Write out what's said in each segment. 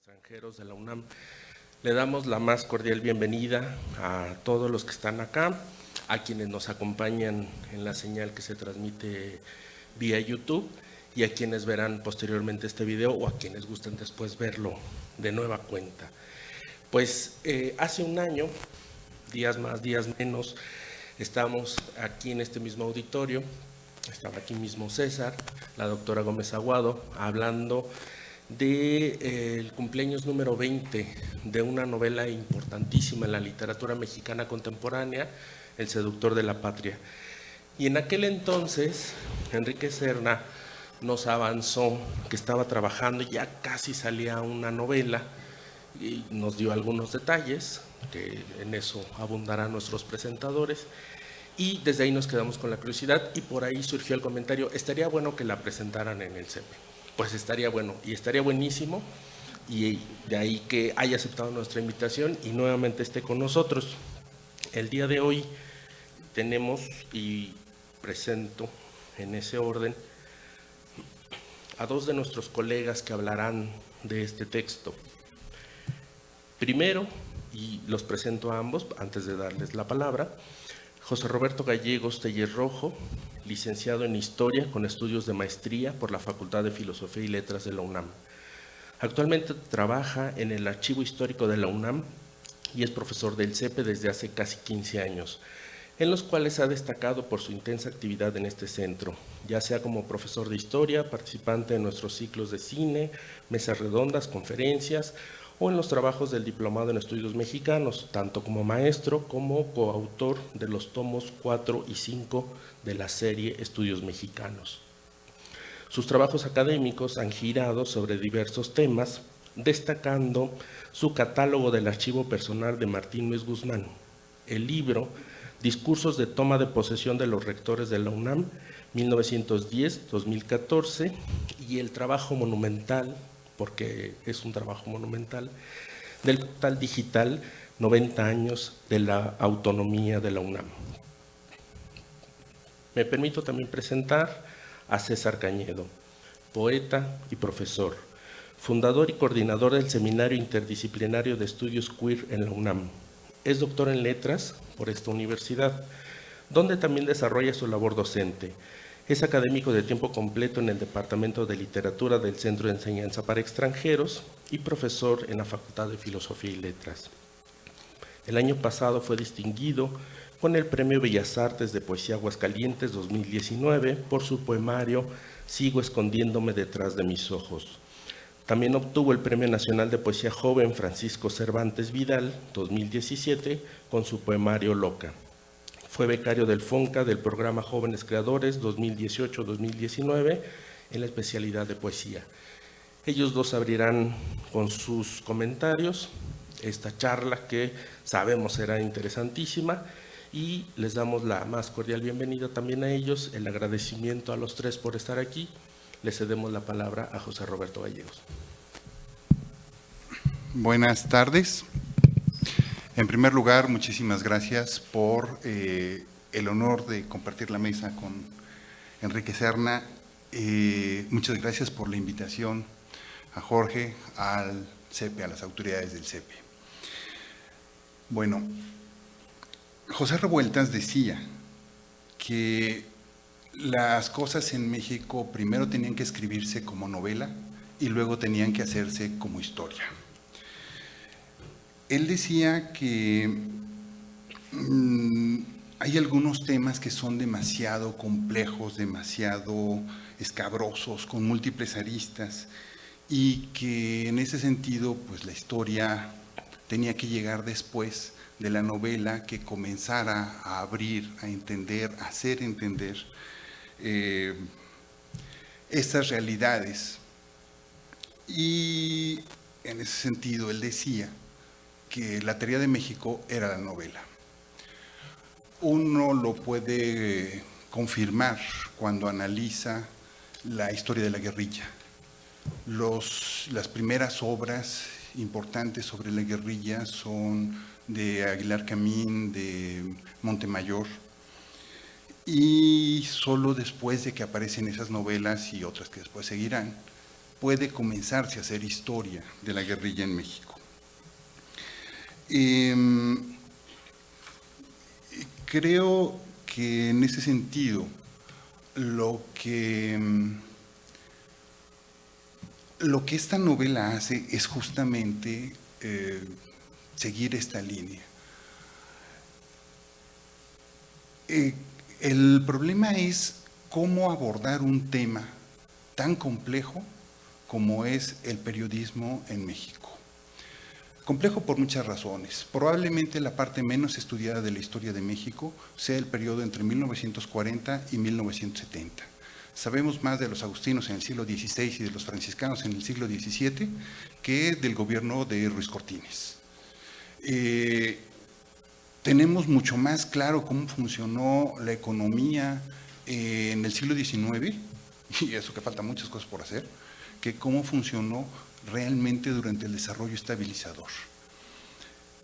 extranjeros de la UNAM. Le damos la más cordial bienvenida a todos los que están acá, a quienes nos acompañan en la señal que se transmite vía YouTube y a quienes verán posteriormente este video o a quienes gusten después verlo de nueva cuenta. Pues hace un año, días más, días menos, estamos aquí en este mismo auditorio, estaba aquí mismo César, la doctora Gómez Aguado, hablando del cumpleaños número 20 de una novela importantísima en la literatura mexicana contemporánea, El seductor de la patria. Y en aquel entonces, Enrique Serna nos avanzó que estaba trabajando, ya casi salía una novela, y nos dio algunos detalles, que en eso abundarán nuestros presentadores, y desde ahí nos quedamos con la curiosidad, y por ahí surgió el comentario, estaría bueno que la presentaran en el CEPE. Pues estaría bueno, y estaría buenísimo, y de ahí que haya aceptado nuestra invitación y nuevamente esté con nosotros. El día de hoy tenemos, y presento en ese orden, a dos de nuestros colegas que hablarán de este texto. Primero, y los presento a ambos antes de darles la palabra, José Roberto Gallegos Tellez Rojo, licenciado en Historia con estudios de maestría por la Facultad de Filosofía y Letras de la UNAM. Actualmente trabaja en el Archivo Histórico de la UNAM y es profesor del CEPE desde hace casi 15 años, en los cuales ha destacado por su intensa actividad en este centro, ya sea como profesor de historia, participante en nuestros ciclos de cine, mesas redondas, conferencias, o en los trabajos del Diplomado en Estudios Mexicanos, tanto como maestro como coautor de los tomos 4 y 5 de la serie Estudios Mexicanos. Sus trabajos académicos han girado sobre diversos temas, destacando su catálogo del archivo personal de Martín Luis Guzmán, el libro Discursos de toma de posesión de los rectores de la UNAM, 1910-2014, y el trabajo monumental, porque es un trabajo monumental, del portal digital 90 años de la autonomía de la UNAM. Me permito también presentar a César Cañedo, poeta y profesor, fundador y coordinador del Seminario Interdisciplinario de Estudios Queer en la UNAM. Es doctor en Letras por esta universidad, donde también desarrolla su labor docente. Es académico de tiempo completo en el Departamento de Literatura del Centro de Enseñanza para Extranjeros y profesor en la Facultad de Filosofía y Letras. El año pasado fue distinguido con el Premio Bellas Artes de Poesía Aguascalientes 2019 por su poemario Sigo escondiéndome detrás de mis ojos. También obtuvo el Premio Nacional de Poesía Joven Francisco Cervantes Vidal 2017 con su poemario Loca. Fue becario del FONCA del programa Jóvenes Creadores 2018-2019 en la especialidad de poesía. Ellos dos abrirán con sus comentarios esta charla que sabemos será interesantísima y les damos la más cordial bienvenida también a ellos, el agradecimiento a los tres por estar aquí. Le cedemos la palabra a José Roberto Gallegos. Buenas tardes. En primer lugar, muchísimas gracias por el honor de compartir la mesa con Enrique Serna. Muchas gracias por la invitación a Jorge, al CEPE, a las autoridades del CEPE. Bueno, José Revueltas decía que las cosas en México primero tenían que escribirse como novela y luego tenían que hacerse como historia. Él decía que hay algunos temas que son demasiado complejos, demasiado escabrosos, con múltiples aristas, y que en ese sentido, pues la historia tenía que llegar después de la novela, que comenzara a abrir, a entender, a hacer entender estas realidades. Y en ese sentido, él decía que la tarea de México era la novela. Uno lo puede confirmar cuando analiza la historia de la guerrilla. Las primeras obras importantes sobre la guerrilla son de Aguilar Camín, de Montemayor, y solo después de que aparecen esas novelas y otras que después seguirán, puede comenzarse a hacer historia de la guerrilla en México. Creo que en ese sentido lo que esta novela hace es justamente seguir esta línea. El problema es cómo abordar un tema tan complejo como es el periodismo en México. Complejo por muchas razones. Probablemente la parte menos estudiada de la historia de México sea el periodo entre 1940 y 1970. Sabemos más de los agustinos en el siglo XVI y de los franciscanos en el siglo XVII que del gobierno de Ruiz Cortines. Tenemos mucho más claro cómo funcionó la economía en el siglo XIX, y eso que faltan muchas cosas por hacer, que cómo funcionó realmente durante el desarrollo estabilizador.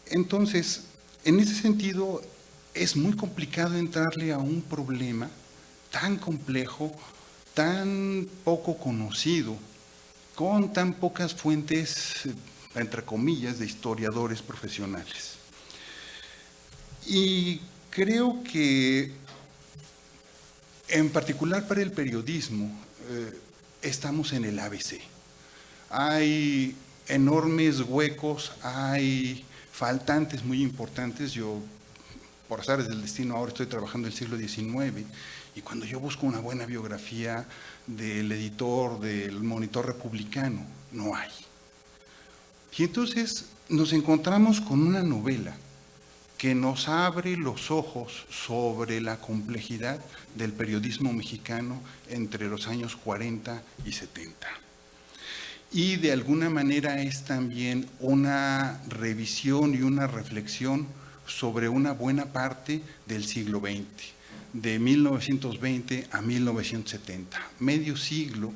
Entonces, en ese sentido, es muy complicado entrarle a un problema tan complejo, tan poco conocido, con tan pocas fuentes, entre comillas, de historiadores profesionales. Y creo que, en particular para el periodismo, estamos en el ABC. Hay enormes huecos, hay faltantes muy importantes. Yo, por azares del destino, ahora estoy trabajando en el siglo XIX, y cuando yo busco una buena biografía del editor del Monitor Republicano, no hay. Y entonces nos encontramos con una novela que nos abre los ojos sobre la complejidad del periodismo mexicano entre los años 40 y 70. Y de alguna manera es también una revisión y una reflexión sobre una buena parte del siglo XX, de 1920 a 1970, medio siglo,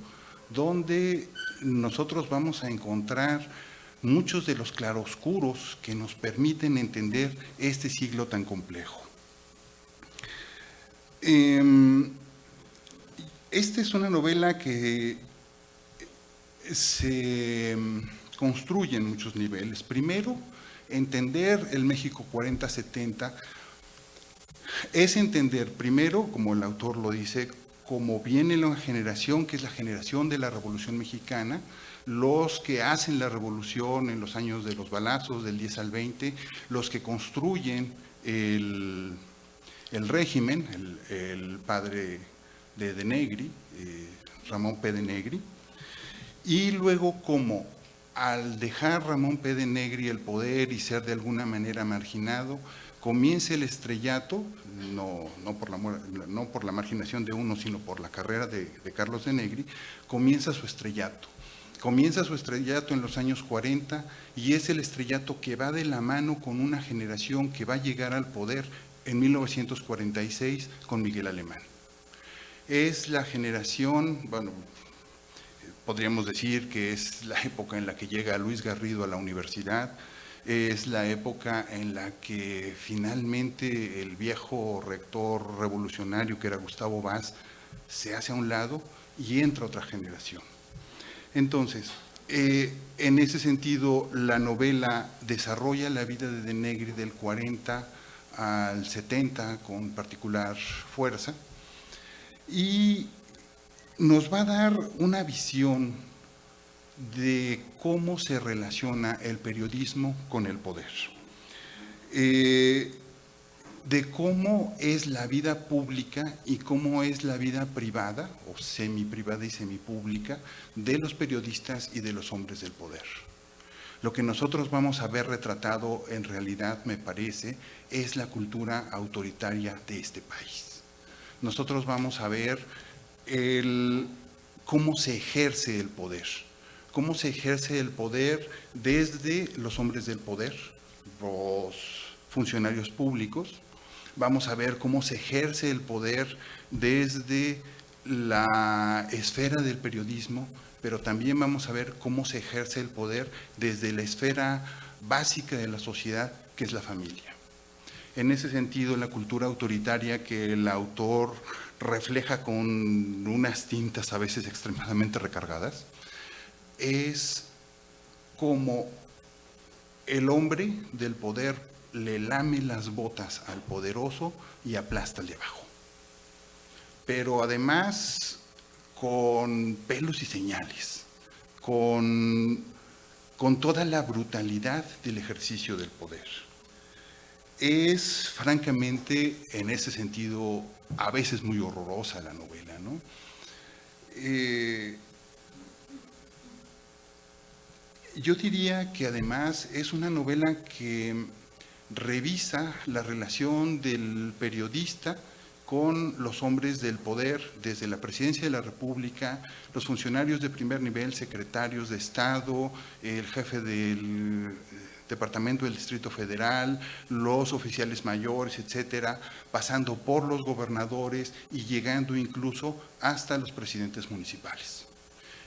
donde nosotros vamos a encontrar muchos de los claroscuros que nos permiten entender este siglo tan complejo. Esta es una novela que se construye en muchos niveles. Primero, entender el México 40-70 es entender primero, como el autor lo dice, cómo viene la generación, que es la generación de la Revolución Mexicana, los que hacen la revolución en los años de los balazos, del 10 al 20, los que construyen el régimen, el padre de Negri, Ramón P. de Negri, y luego como al dejar Ramón P. de Negri el poder y ser de alguna manera marginado, comienza el estrellato, no por la marginación de uno, sino por la carrera de Carlos de Negri, comienza su estrellato. Comienza su estrellato en los años 40 y es el estrellato que va de la mano con una generación que va a llegar al poder en 1946 con Miguel Alemán. Es la generación, bueno, podríamos decir que es la época en la que llega Luis Garrido a la universidad, es la época en la que finalmente el viejo rector revolucionario que era Gustavo Vaz se hace a un lado y entra otra generación. Entonces, en ese sentido, la novela desarrolla la vida de Negri del 40 al 70 con particular fuerza y nos va a dar una visión de cómo se relaciona el periodismo con el poder, de cómo es la vida pública y cómo es la vida privada, o semiprivada y semipública, de los periodistas y de los hombres del poder. Lo que nosotros vamos a ver retratado en realidad, me parece, es la cultura autoritaria de este país. Nosotros vamos a ver cómo se ejerce el poder. Cómo se ejerce el poder desde los hombres del poder, los funcionarios públicos. Vamos a ver cómo se ejerce el poder desde la esfera del periodismo, pero también vamos a ver cómo se ejerce el poder desde la esfera básica de la sociedad, que es la familia. En ese sentido, la cultura autoritaria que el autor refleja con unas tintas a veces extremadamente recargadas, es como el hombre del poder le lame las botas al poderoso y aplasta al de abajo. Pero además con pelos y señales, con toda la brutalidad del ejercicio del poder. Es francamente, en ese sentido, a veces muy horrorosa la novela, ¿no? Yo diría que además es una novela que revisa la relación del periodista con los hombres del poder, desde la presidencia de la República, los funcionarios de primer nivel, secretarios de Estado, el jefe del Departamento del Distrito Federal, los oficiales mayores, etcétera, pasando por los gobernadores y llegando incluso hasta los presidentes municipales.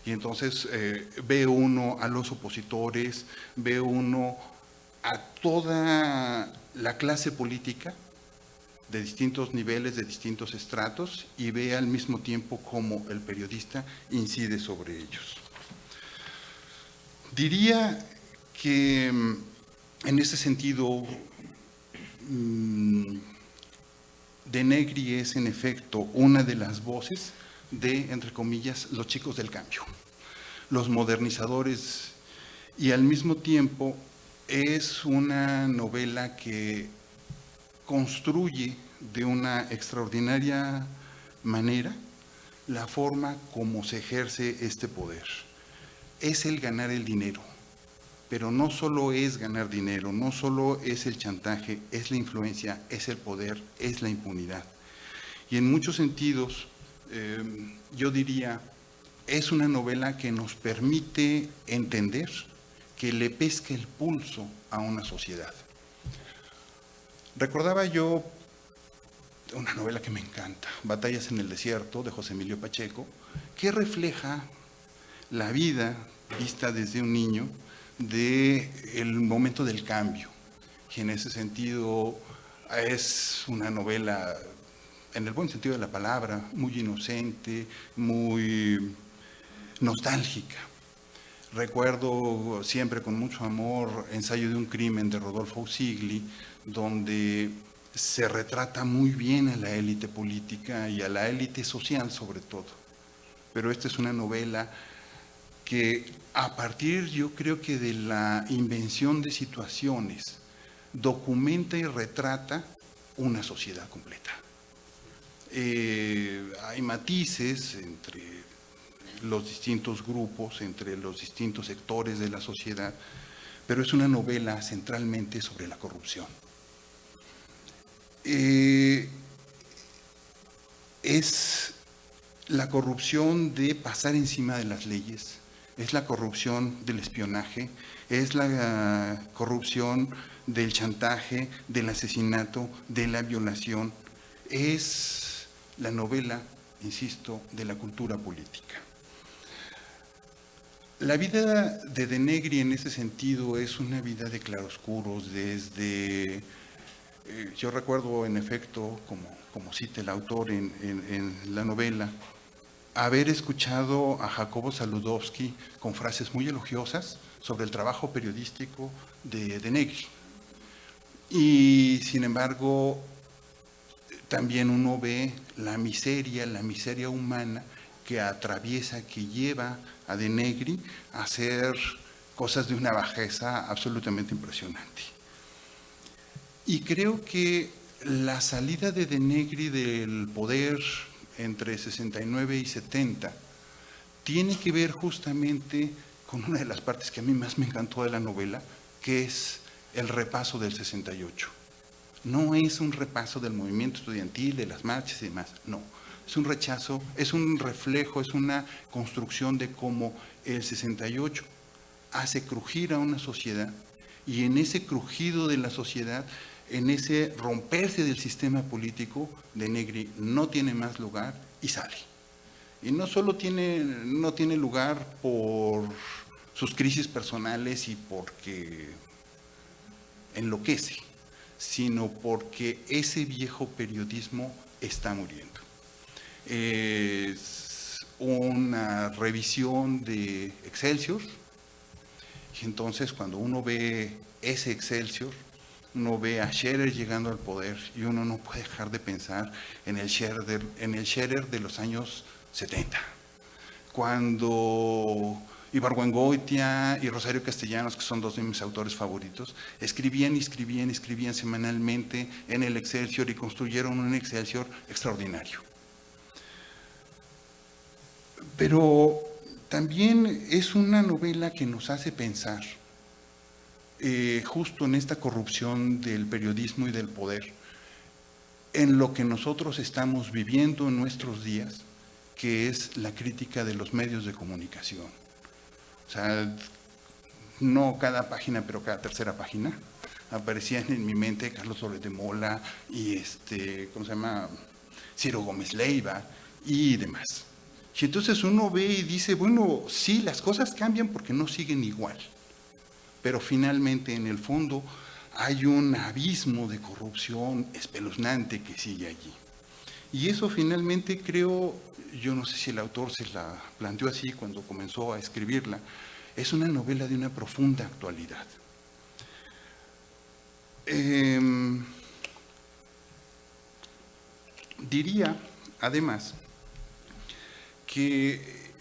Y entonces ve uno a los opositores, ve uno a toda la clase política de distintos niveles, de distintos estratos, y ve al mismo tiempo cómo el periodista incide sobre ellos. Diría que en ese sentido, De Negri es en efecto una de las voces de, entre comillas, los chicos del cambio, los modernizadores, y al mismo tiempo es una novela que construye de una extraordinaria manera la forma como se ejerce este poder. Es el ganar el dinero, pero no solo es ganar dinero, no solo es el chantaje, es la influencia, es el poder, es la impunidad. Y en muchos sentidos, yo diría, es una novela que nos permite entender que le pesca el pulso a una sociedad. Recordaba yo una novela que me encanta, Batallas en el desierto, de José Emilio Pacheco, que refleja la vida vista desde un niño del momento del cambio, que en ese sentido es una novela, en el buen sentido de la palabra, muy inocente, muy nostálgica. Recuerdo siempre con mucho amor Ensayo de un crimen de Rodolfo Usigli, donde se retrata muy bien a la élite política y a la élite social sobre todo. Pero esta es una novela que a partir, yo creo que de la invención de situaciones, documenta y retrata una sociedad completa. Hay matices entre los distintos grupos, entre los distintos sectores de la sociedad, pero es una novela centralmente sobre la corrupción. Es la corrupción de pasar encima de las leyes, es la corrupción del espionaje, es la corrupción del chantaje, del asesinato, de la violación. Es la novela, insisto, de la cultura política. La vida de Negri en ese sentido es una vida de claroscuros, desde, yo recuerdo en efecto, como cita el autor en la novela, haber escuchado a Jacobo Saludowski con frases muy elogiosas sobre el trabajo periodístico de Negri. Y sin embargo, también uno ve la miseria humana que atraviesa, que lleva a De Negri a hacer cosas de una bajeza absolutamente impresionante. Y creo que la salida de Negri del poder entre 69 y 70 tiene que ver justamente con una de las partes que a mí más me encantó de la novela, que es el repaso del 68. No es un repaso del movimiento estudiantil, de las marchas y demás, no. Es un rechazo, es un reflejo, es una construcción de cómo el 68 hace crujir a una sociedad, y en ese crujido de la sociedad, en ese romperse del sistema político, De Negri no tiene más lugar y sale. Y no solo no tiene lugar por sus crisis personales y porque enloquece, sino porque ese viejo periodismo está muriendo. Es una revisión de Excelsior, y entonces cuando uno ve ese Excelsior, uno ve a Scherer llegando al poder y uno no puede dejar de pensar en el Scherer de los años 70, cuando Ibargüengoitia y Rosario Castellanos, que son dos de mis autores favoritos, escribían semanalmente en el Excelsior y construyeron un Excelsior extraordinario. Pero también es una novela que nos hace pensar justo en esta corrupción del periodismo y del poder, en lo que nosotros estamos viviendo en nuestros días, que es la crítica de los medios de comunicación. O sea, no cada página, pero cada tercera página, aparecían en mi mente Carlos Flores de Mola y ¿cómo se llama? Ciro Gómez Leiva y demás. Y entonces uno ve y dice, bueno, sí, las cosas cambian porque no siguen igual, pero finalmente en el fondo hay un abismo de corrupción espeluznante que sigue allí. Y eso finalmente creo, yo no sé si el autor se la planteó así cuando comenzó a escribirla, es una novela de una profunda actualidad. Diría, además, que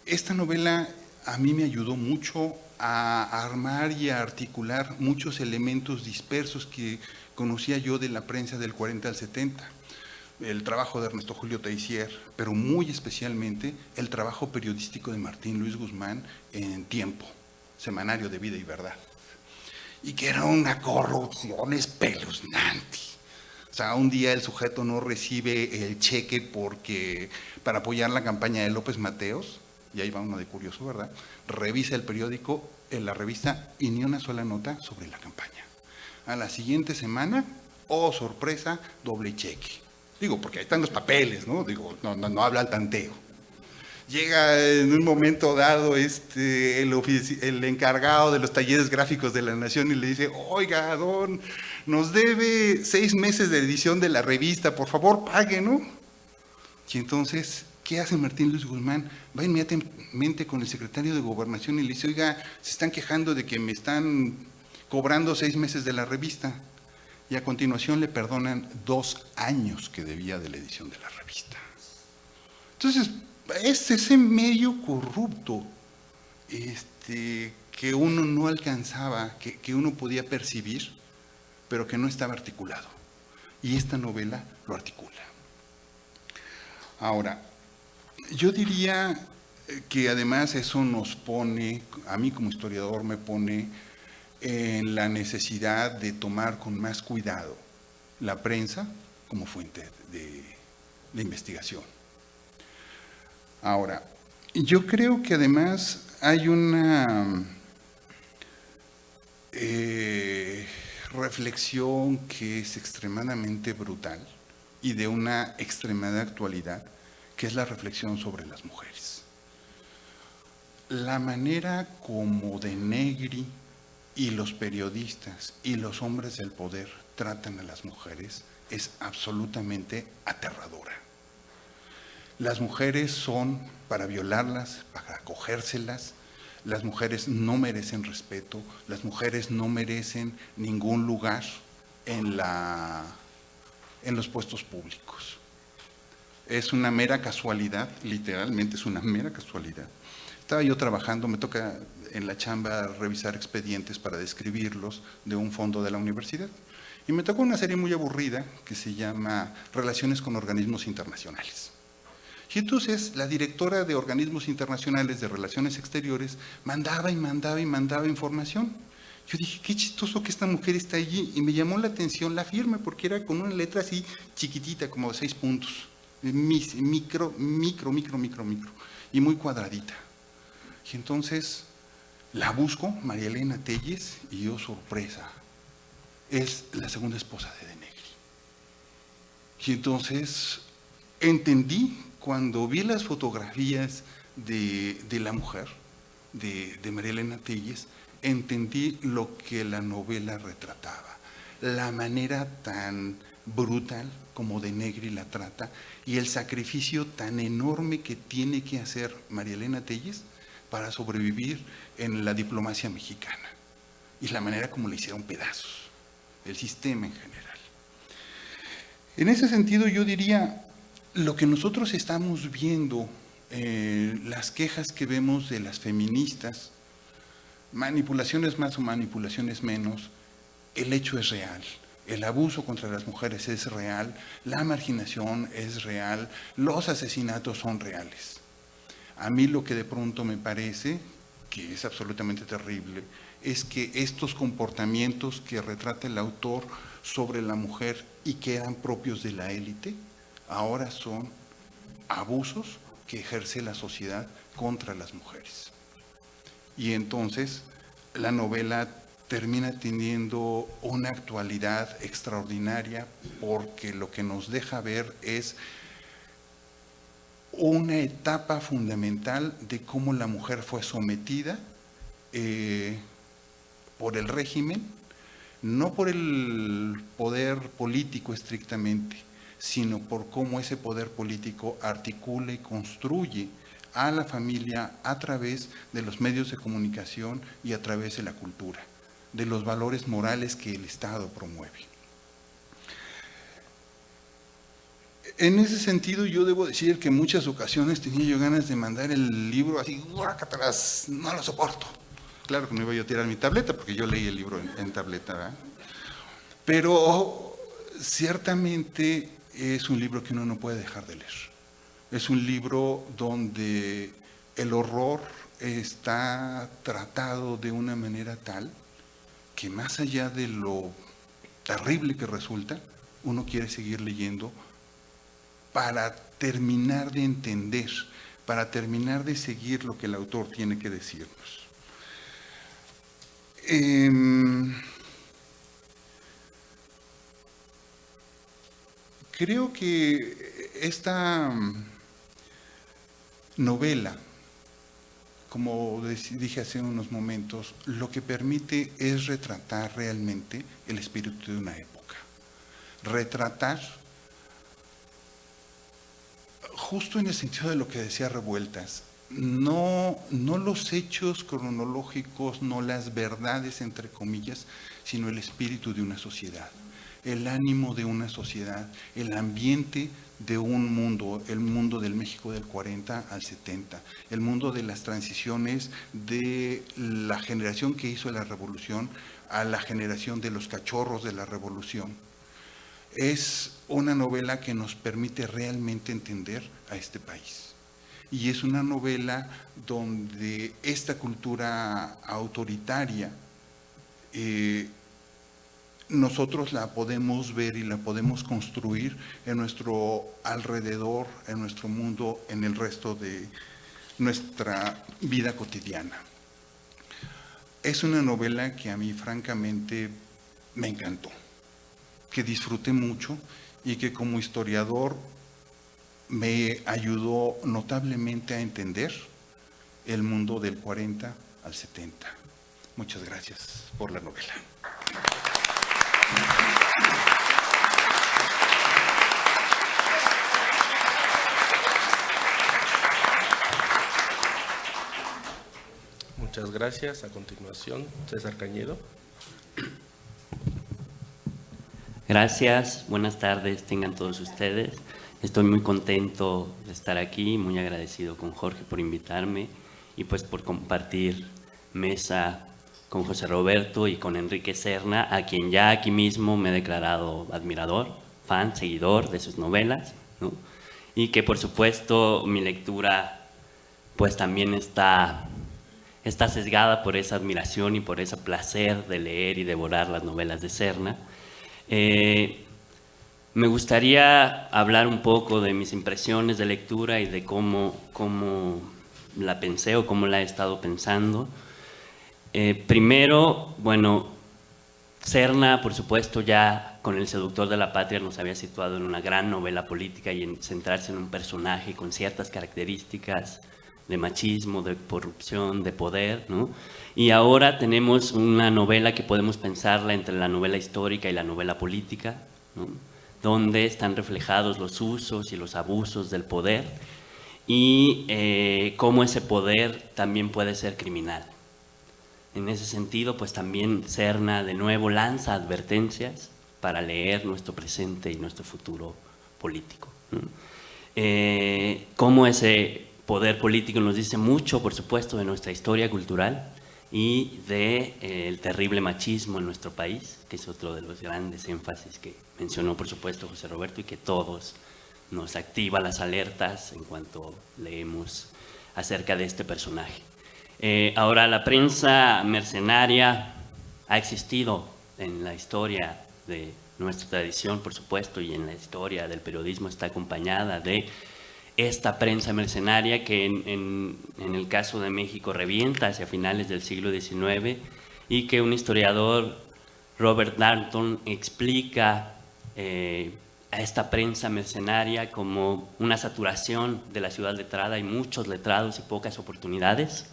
esta novela a mí me ayudó mucho a armar y a articular muchos elementos dispersos que conocía yo de la prensa del 40 al 70. El trabajo de Ernesto Julio Teissier, pero muy especialmente el trabajo periodístico de Martín Luis Guzmán en Tiempo, semanario de Vida y Verdad. Y que era una corrupción espeluznante. O sea, un día el sujeto no recibe el cheque para apoyar la campaña de López Mateos, y ahí va uno de curioso, ¿verdad? Revisa el periódico, en la revista, y ni una sola nota sobre la campaña. A la siguiente semana, oh sorpresa, doble cheque. Digo, porque ahí están los papeles, ¿no? Digo, no habla al tanteo. Llega en un momento dado el encargado de los talleres gráficos de La Nación y le dice, oiga, don, nos debe 6 meses de edición de la revista, por favor, pague, ¿no? Y entonces, ¿qué hace Martín Luis Guzmán? Va inmediatamente con el secretario de Gobernación y le dice, oiga, se están quejando de que me están cobrando 6 meses de la revista. Y a continuación le perdonan 2 años que debía de la edición de la revista. Entonces, es ese medio corrupto que uno no alcanzaba, que uno podía percibir, pero que no estaba articulado. Y esta novela lo articula. Ahora, yo diría que además eso nos pone, a mí como historiador me pone en la necesidad de tomar con más cuidado la prensa como fuente de investigación. Ahora, yo creo que además hay una reflexión que es extremadamente brutal y de una extremada actualidad, que es la reflexión sobre las mujeres. La manera como de Negri y los periodistas y los hombres del poder tratan a las mujeres es absolutamente aterradora. Las mujeres son para violarlas, para cogérselas. Las mujeres no merecen respeto, las mujeres no merecen ningún lugar en los puestos públicos. Es una mera casualidad, literalmente es una mera casualidad. Estaba yo trabajando, me toca en la chamba revisar expedientes para describirlos de un fondo de la universidad. Y me tocó una serie muy aburrida que se llama Relaciones con Organismos Internacionales. Y entonces la directora de Organismos Internacionales de Relaciones Exteriores mandaba información. Yo dije, qué chistoso que esta mujer está allí, y me llamó la atención la firma, porque era con una letra así chiquitita, como de 6 puntos, micro, y muy cuadradita. Y entonces la busco, María Elena Telles, y yo, sorpresa, es la segunda esposa de Negri. Y entonces entendí, cuando vi las fotografías de la mujer, de María Elena Telles, entendí lo que la novela retrataba, la manera tan brutal como denegre y la trata, y el sacrificio tan enorme que tiene que hacer María Elena Telles para sobrevivir en la diplomacia mexicana, y la manera como le hicieron pedazos, el sistema en general. En ese sentido yo diría, lo que nosotros estamos viendo, las quejas que vemos de las feministas, manipulaciones más o manipulaciones menos, el hecho es real. El abuso contra las mujeres es real, la marginación es real, los asesinatos son reales. A mí lo que de pronto me parece, que es absolutamente terrible, es que estos comportamientos que retrata el autor sobre la mujer y que eran propios de la élite, ahora son abusos que ejerce la sociedad contra las mujeres. Y entonces la novela termina teniendo una actualidad extraordinaria, porque lo que nos deja ver es una etapa fundamental de cómo la mujer fue sometida por el régimen, no por el poder político estrictamente, sino por cómo ese poder político articula y construye a la familia a través de los medios de comunicación y a través de la cultura, de los valores morales que el Estado promueve. En ese sentido, yo debo decir que en muchas ocasiones tenía yo ganas de mandar el libro así, guácatelas, no lo soporto. Claro que no iba yo a tirar mi tableta, porque yo leí el libro en tableta, ¿verdad? Pero ciertamente es un libro que uno no puede dejar de leer. Es un libro donde el horror está tratado de una manera tal que, más allá de lo terrible que resulta, uno quiere seguir leyendo para terminar de entender, para terminar de seguir lo que el autor tiene que decirnos. Creo que esta novela, como dije hace unos momentos, lo que permite es retratar realmente el espíritu de una época. Retratar, justo en el sentido de lo que decía Revueltas, no los hechos cronológicos, no las verdades, entre comillas, sino el espíritu de una sociedad, el ánimo de una sociedad, el ambiente de un mundo, el mundo del México del 40 al 70, el mundo de las transiciones de la generación que hizo la revolución a la generación de los cachorros de la revolución. Es una novela que nos permite realmente entender a este país. Y es una novela donde esta cultura autoritaria nosotros la podemos ver y la podemos construir en nuestro alrededor, en nuestro mundo, en el resto de nuestra vida cotidiana. Es una novela que a mí francamente me encantó, que disfruté mucho y que como historiador me ayudó notablemente a entender el mundo del 40 al 70. Muchas gracias por la novela. Muchas gracias. A continuación, César Cañedo. Gracias, buenas tardes tengan todos ustedes. Estoy muy contento de estar aquí, muy agradecido con Jorge por invitarme y pues por compartir mesa con José Roberto y con Enrique Serna, a quien ya aquí mismo me he declarado admirador, fan, seguidor de sus novelas, ¿no? Y que por supuesto mi lectura pues también está sesgada por esa admiración y por ese placer de leer y devorar las novelas de Serna. Me gustaría hablar un poco de mis impresiones de lectura y de cómo la pensé o cómo la he estado pensando. Primero, bueno, Serna, por supuesto, ya con El seductor de la patria nos había situado en una gran novela política y en centrarse en un personaje con ciertas características de machismo, de corrupción, de poder, ¿no? Y ahora tenemos una novela que podemos pensarla entre la novela histórica y la novela política, ¿no? donde están reflejados los usos y los abusos del poder y cómo ese poder también puede ser criminal. En ese sentido, pues también Serna de nuevo lanza advertencias para leer nuestro presente y nuestro futuro político, ¿no? Cómo ese poder político nos dice mucho, por supuesto, de nuestra historia cultural y del terrible machismo en nuestro país, que es otro de los grandes énfasis que mencionó, por supuesto, José Roberto, y que todos nos activa las alertas en cuanto leemos acerca de este personaje. Ahora, la prensa mercenaria ha existido en la historia de nuestra tradición, por supuesto, y en la historia del periodismo está acompañada de esta prensa mercenaria que en el caso de México revienta hacia finales del siglo XIX y que un historiador, Robert Darnton, explica a esta prensa mercenaria como una saturación de la ciudad letrada. Hay muchos letrados y pocas oportunidades.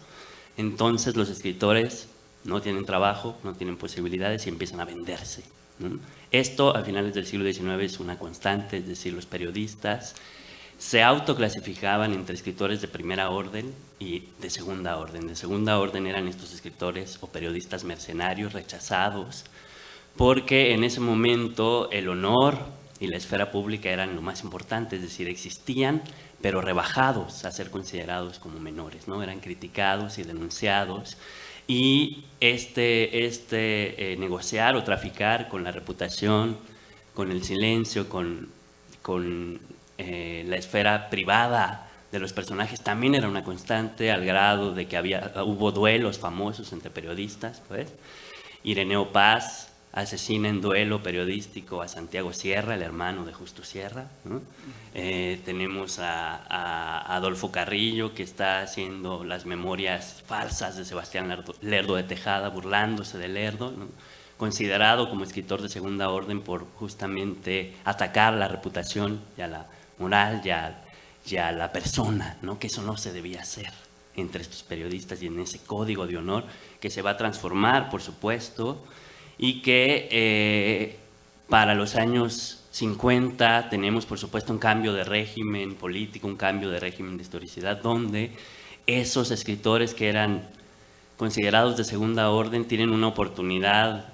Entonces los escritores no tienen trabajo, no tienen posibilidades y empiezan a venderse, ¿no? Esto a finales del siglo XIX es una constante, es decir, los periodistas se autoclasificaban entre escritores de primera orden y de segunda orden. De segunda orden eran estos escritores o periodistas mercenarios rechazados porque en ese momento el honor y la esfera pública eran lo más importante, es decir, existían pero rebajados a ser considerados como menores, ¿no? Eran criticados y denunciados. Y negociar o traficar con la reputación, con el silencio, con la esfera privada de los personajes también era una constante, al grado de que hubo duelos famosos entre periodistas, pues. Ireneo Paz asesina en duelo periodístico a Santiago Sierra, el hermano de Justo Sierra, ¿no? Tenemos a Adolfo Carrillo, que está haciendo las memorias falsas de Sebastián Lerdo de Tejada, burlándose de Lerdo, ¿no? Considerado como escritor de segunda orden por justamente atacar la reputación y a la moral y a la persona, ¿no? Que eso no se debía hacer entre estos periodistas y en ese código de honor que se va a transformar, por supuesto, y que para los años 50 tenemos, por supuesto, un cambio de régimen político, un cambio de régimen de historicidad, donde esos escritores que eran considerados de segunda orden tienen una oportunidad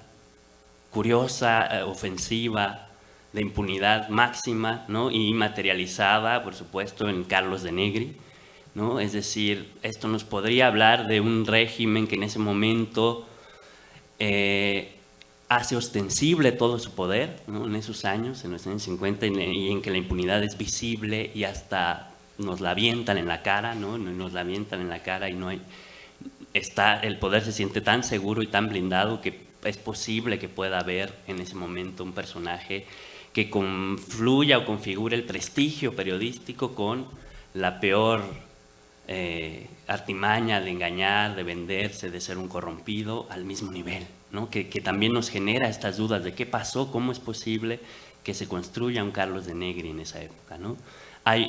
curiosa, ofensiva, de impunidad máxima, ¿no? Y materializada, por supuesto, en Carlos de Negri, ¿no? Es decir, esto nos podría hablar de un régimen que en ese momento hace ostensible todo su poder, ¿no? En esos años, en los años 50, y en que la impunidad es visible y hasta nos la avientan en la cara, ¿no? Nos la avientan en la cara y no hay... el poder se siente tan seguro y tan blindado que es posible que pueda haber en ese momento un personaje que confluya o configure el prestigio periodístico con la peor artimaña de engañar, de venderse, de ser un corrompido al mismo nivel, ¿no? Que también nos genera estas dudas de qué pasó, cómo es posible que se construya un Carlos de Negri en esa época, ¿no?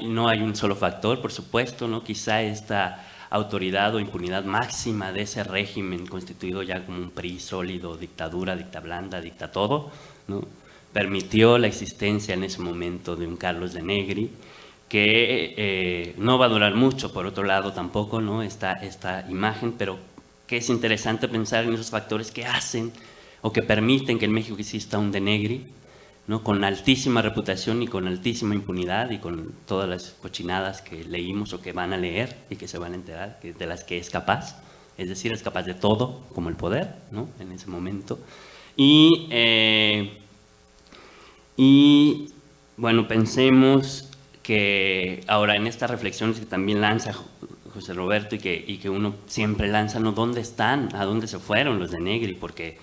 No hay un solo factor, por supuesto, ¿no? Quizá esta autoridad o impunidad máxima de ese régimen constituido ya como un PRI sólido, dictadura, dicta blanda, dicta todo, ¿no? Permitió la existencia en ese momento de un Carlos de Negri que no va a durar mucho, por otro lado tampoco, ¿no? esta imagen, pero que es interesante pensar en esos factores que hacen o que permiten que en México exista un de Negri, ¿no? Con altísima reputación y con altísima impunidad y con todas las cochinadas que leímos o que van a leer y que se van a enterar de las que es capaz, es decir, es capaz de todo, como el poder, ¿no? En ese momento. Y bueno, pensemos que ahora en estas reflexiones que también lanza José Roberto y que uno siempre lanza, ¿no? ¿Dónde están? ¿A dónde se fueron los de Negri? Porque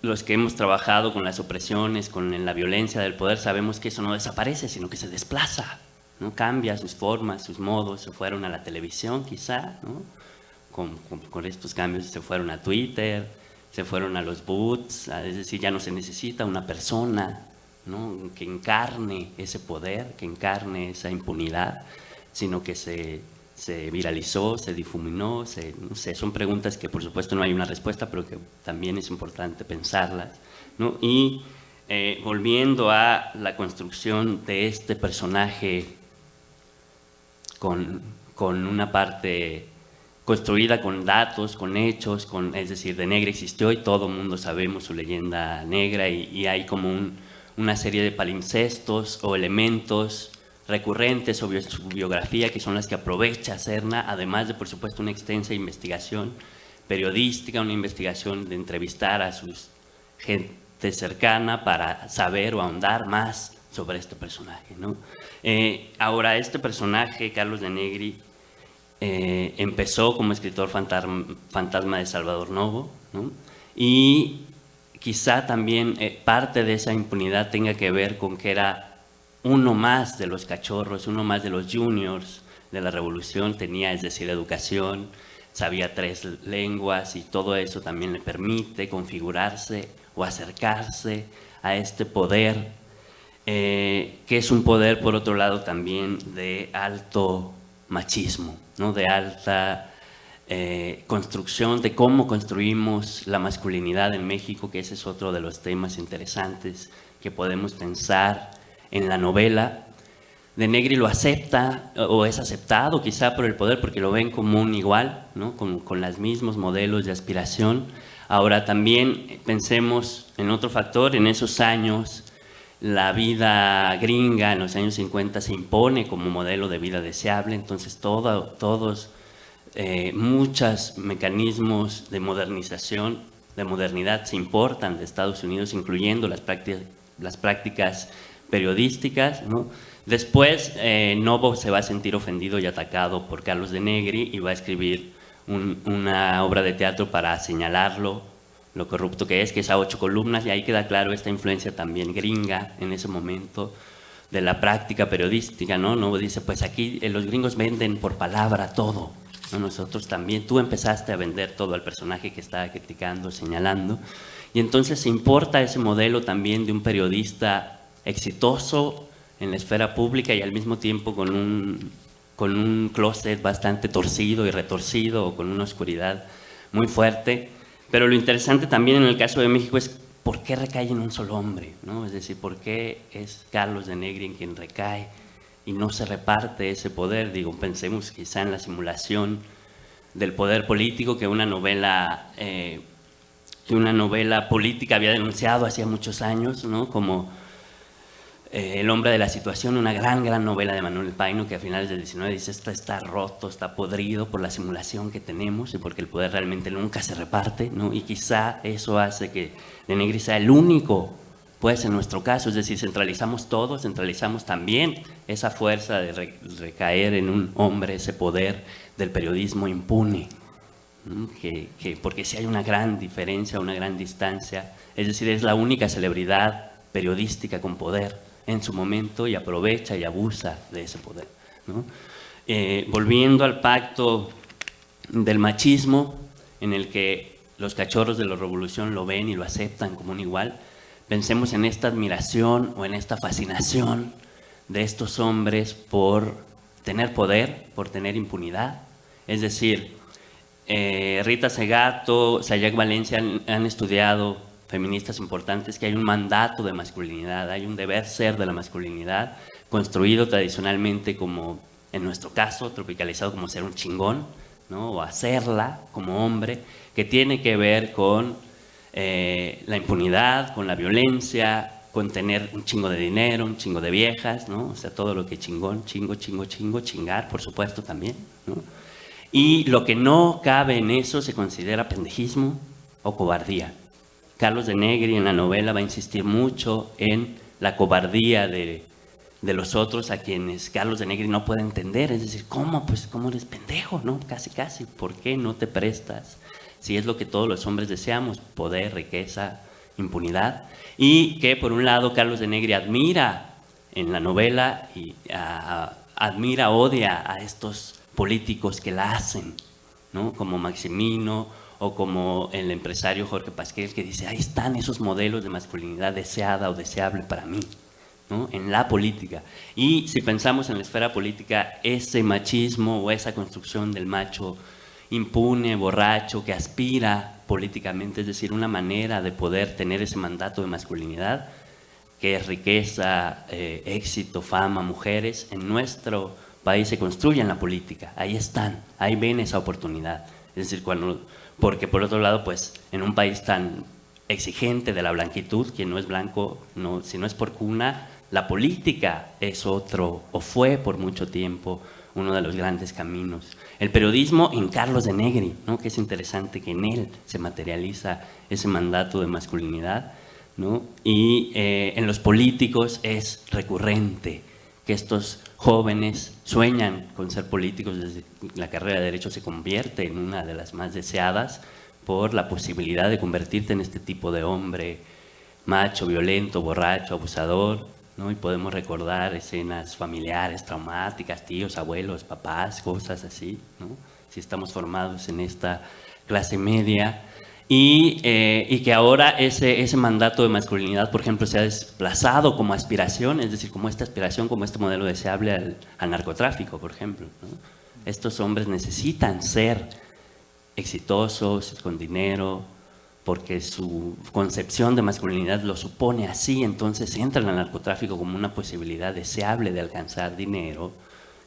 los que hemos trabajado con las opresiones, con la violencia del poder, sabemos que eso no desaparece, sino que se desplaza, ¿no? Cambia sus formas, sus modos, se fueron a la televisión quizá, ¿no? Con estos cambios se fueron a Twitter, se fueron a los boots, es decir, ya no se necesita una persona, ¿no? Que encarne ese poder, que encarne esa impunidad, sino que se viralizó, se difuminó, no sé, son preguntas que por supuesto no hay una respuesta, pero que también es importante pensarlas, ¿no? Y volviendo a la construcción de este personaje con una parte construida con datos, con hechos, es decir, de Negri existió y todo el mundo sabemos su leyenda negra y hay como una serie de palimpsestos o elementos recurrentes sobre su biografía que son las que aprovecha Serna, además de, por supuesto, una extensa investigación periodística, una investigación de entrevistar a sus gente cercana para saber o ahondar más sobre este personaje, ¿no? Ahora, este personaje, Carlos de Negri, empezó como escritor fantasma de Salvador Novo, ¿no? Y quizá también parte de esa impunidad tenga que ver con que era uno más de los cachorros, uno más de los juniors de la revolución, tenía, es decir, educación, sabía 3 lenguas y todo eso también le permite configurarse o acercarse a este poder, que es un poder, por otro lado, también de alto machismo, ¿no? De alta construcción, de cómo construimos la masculinidad en México, que ese es otro de los temas interesantes que podemos pensar en la novela. De Negri lo acepta, o es aceptado quizá por el poder, porque lo ven como un igual, ¿no? con los mismos modelos de aspiración. Ahora también pensemos en otro factor, en esos años la vida gringa en los años 50 se impone como modelo de vida deseable, entonces muchos mecanismos de modernización, de modernidad se importan de Estados Unidos, incluyendo las prácticas periodísticas, ¿no? Después, Novo se va a sentir ofendido y atacado por Carlos de Negri y va a escribir una obra de teatro para señalarlo, lo corrupto que es a 8 columnas, y ahí queda claro esta influencia también gringa en ese momento de la práctica periodística, ¿no? Novo dice, pues aquí los gringos venden por palabra todo, ¿no? Nosotros también, tú empezaste a vender todo al personaje que estaba criticando, señalando, y entonces se importa ese modelo también de un periodista exitoso en la esfera pública y al mismo tiempo con un closet bastante torcido y retorcido o con una oscuridad muy fuerte. Pero lo interesante también en el caso de México es por qué recae en un solo hombre, ¿no? Es decir, por qué es Carlos de Negri en quien recae y no se reparte ese poder. Digo, pensemos quizá en la simulación del poder político que una novela política había denunciado hacía muchos años, ¿no? Como El hombre de la situación, una gran novela de Manuel Paino, que a finales del 19 dice, esto está roto, está podrido por la simulación que tenemos y porque el poder realmente nunca se reparte, ¿no? Y quizá eso hace que de Negri sea el único, pues en nuestro caso, es decir, centralizamos todo, centralizamos también esa fuerza de recaer en un hombre, ese poder del periodismo impune, ¿no? Porque si hay una gran diferencia, una gran distancia, es decir, es la única celebridad periodística con poder en su momento y aprovecha y abusa de ese poder, ¿no? Volviendo al pacto del machismo, en el que los cachorros de la revolución lo ven y lo aceptan como un igual, pensemos en esta admiración o en esta fascinación de estos hombres por tener poder, por tener impunidad. Es decir, Rita Segato, Sayac Valencia han estudiado, feministas importantes, que hay un mandato de masculinidad, hay un deber ser de la masculinidad, construido tradicionalmente como, en nuestro caso, tropicalizado como ser un chingón, ¿no? O hacerla como hombre, que tiene que ver con la impunidad, con la violencia, con tener un chingo de dinero, un chingo de viejas, ¿no? O sea, todo lo que chingón, chingar, por supuesto, también, ¿no? Y lo que no cabe en eso se considera pendejismo o cobardía. Carlos de Negri en la novela va a insistir mucho en la cobardía de los otros a quienes Carlos de Negri no puede entender. Es decir, ¿cómo? Pues, ¿cómo eres pendejo? ¿No? Casi. ¿Por qué no te prestas? Si es lo que todos los hombres deseamos, poder, riqueza, impunidad. Y que, por un lado, Carlos de Negri admira en la novela y odia a estos políticos que la hacen, ¿no? Como Maximino, o como el empresario Jorge Pasquel, que dice, ahí están esos modelos de masculinidad deseada o deseable para mí, ¿no? En la política. Y si pensamos en la esfera política, ese machismo o esa construcción del macho impune, borracho, que aspira políticamente, es decir, una manera de poder tener ese mandato de masculinidad, que es riqueza, éxito, fama, mujeres, en nuestro país se construyen la política. Ahí están, ahí ven esa oportunidad. Es decir, porque por otro lado, pues en un país tan exigente de la blanquitud, quien no es blanco, si no es por cuna, la política es otro, o fue por mucho tiempo, uno de los grandes caminos. El periodismo en Carlos de Negri, ¿no? Que es interesante que en él se materializa ese mandato de masculinidad, ¿no? Y en los políticos es recurrente que estos jóvenes sueñan con ser políticos desde la carrera de Derecho se convierte en una de las más deseadas por la posibilidad de convertirte en este tipo de hombre macho, violento, borracho, abusador, ¿no? Y podemos recordar escenas familiares, traumáticas, tíos, abuelos, papás, cosas así, ¿no? Si estamos formados en esta clase media. Y que ahora ese mandato de masculinidad, por ejemplo, se ha desplazado como aspiración, es decir, como esta aspiración, como este modelo deseable al narcotráfico, por ejemplo, ¿no? Estos hombres necesitan ser exitosos, con dinero, porque su concepción de masculinidad lo supone así, entonces entran al narcotráfico como una posibilidad deseable de alcanzar dinero,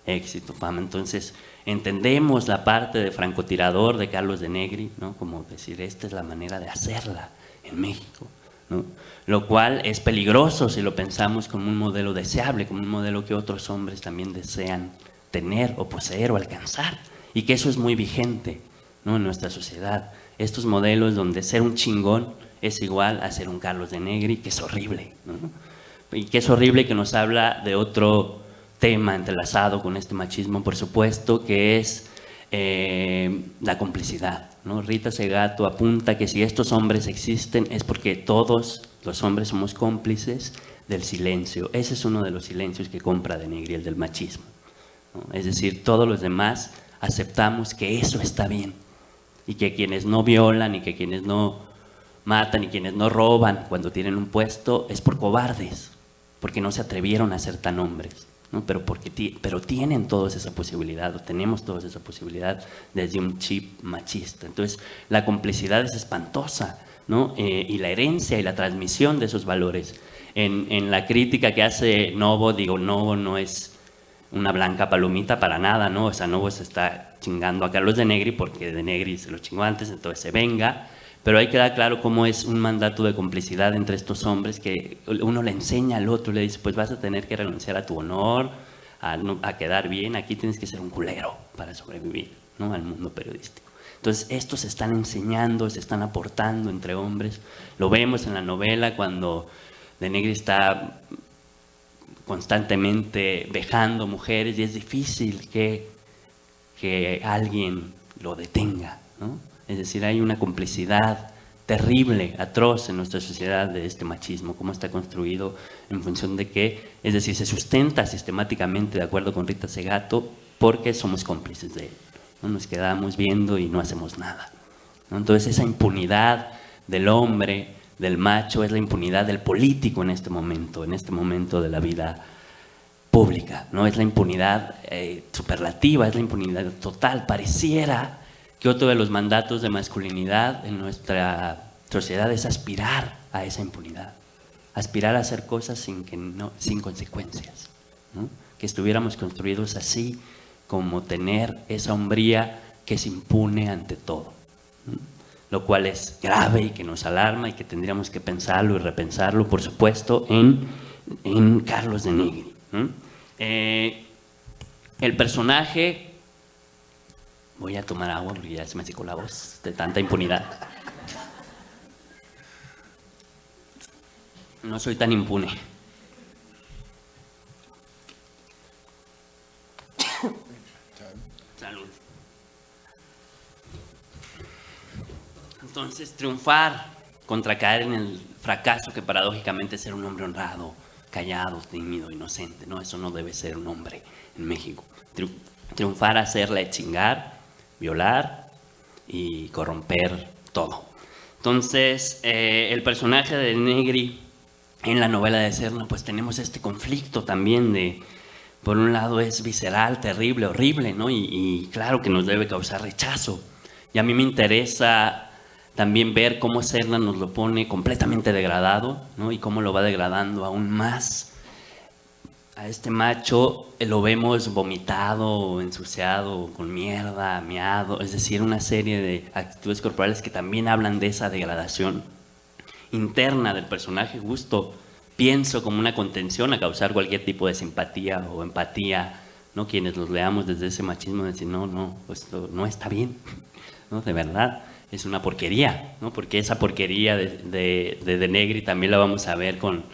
éxito, fama. Entonces entendemos la parte de francotirador de Carlos de Negri, ¿no? Como decir, esta es la manera de hacerla en México, ¿no? Lo cual es peligroso si lo pensamos como un modelo deseable, como un modelo que otros hombres también desean tener o poseer o alcanzar, y que eso es muy vigente, ¿no? En nuestra sociedad. Estos modelos donde ser un chingón es igual a ser un Carlos de Negri, que es horrible, ¿no? Y que es horrible, que nos habla de otro tema entrelazado con este machismo, por supuesto, que es la complicidad, ¿no? Rita Segato apunta que si estos hombres existen es porque todos los hombres somos cómplices del silencio. Ese es uno de los silencios que compra de Negri, el del machismo, ¿no? Es decir, todos los demás aceptamos que eso está bien, y que quienes no violan, y que quienes no matan, y quienes no roban cuando tienen un puesto es por cobardes, porque no se atrevieron a ser tan hombres, ¿no? Pero tienen todos esa posibilidad, o tenemos todos esa posibilidad desde un chip machista. Entonces la complicidad es espantosa, ¿no? Y la herencia y la transmisión de esos valores. En la crítica que hace Novo, digo, Novo no es una blanca palomita para nada, ¿no? O sea, Novo se está chingando a Carlos de Negri porque de Negri se lo chingó antes, entonces se venga. Pero ahí queda claro cómo es un mandato de complicidad entre estos hombres, que uno le enseña al otro, le dice, pues vas a tener que renunciar a tu honor, a quedar bien, aquí tienes que ser un culero para sobrevivir, ¿no? Al mundo periodístico. Entonces estos se están enseñando, se están aportando entre hombres. Lo vemos en la novela cuando de Negri está constantemente vejando mujeres y es difícil que alguien lo detenga, ¿no? Es decir, hay una complicidad terrible, atroz en nuestra sociedad de este machismo, cómo está construido en función de que, es decir, se sustenta sistemáticamente, de acuerdo con Rita Segato, porque somos cómplices de él, ¿no? Nos quedamos viendo y no hacemos nada, ¿no? Entonces esa impunidad del hombre, del macho, es la impunidad del político en este momento de la vida pública, ¿no? Es la impunidad superlativa, es la impunidad total. Pareciera que otro de los mandatos de masculinidad en nuestra sociedad es aspirar a esa impunidad, aspirar a hacer cosas sin consecuencias, ¿no? Que estuviéramos construidos así, como tener esa hombría que se impune ante todo, ¿no? Lo cual es grave y que nos alarma y que tendríamos que pensarlo y repensarlo, por supuesto, en Carlos de Negri, ¿no? El personaje, voy a tomar agua porque ya se me secó la voz de tanta impunidad. No soy tan impune. Salud. Entonces, triunfar contra caer en el fracaso, que paradójicamente es ser un hombre honrado, callado, tímido, inocente, ¿no? Eso no debe ser un hombre en México. Triunfar, hacerle chingar, violar y corromper todo. Entonces, el personaje de Negri en la novela de Serna, pues tenemos este conflicto también de, por un lado es visceral, terrible, horrible, ¿no? Y claro que nos debe causar rechazo. Y a mí me interesa también ver cómo Serna nos lo pone completamente degradado, ¿no? Y cómo lo va degradando aún más. A este macho lo vemos vomitado, ensuciado, con mierda, miado, es decir, una serie de actitudes corporales que también hablan de esa degradación interna del personaje, justo pienso como una contención a causar cualquier tipo de simpatía o empatía, ¿no? Quienes los leamos desde ese machismo, de decir, no, pues esto no está bien, ¿no? De verdad, es una porquería, ¿no? Porque esa porquería de Negri también la vamos a ver con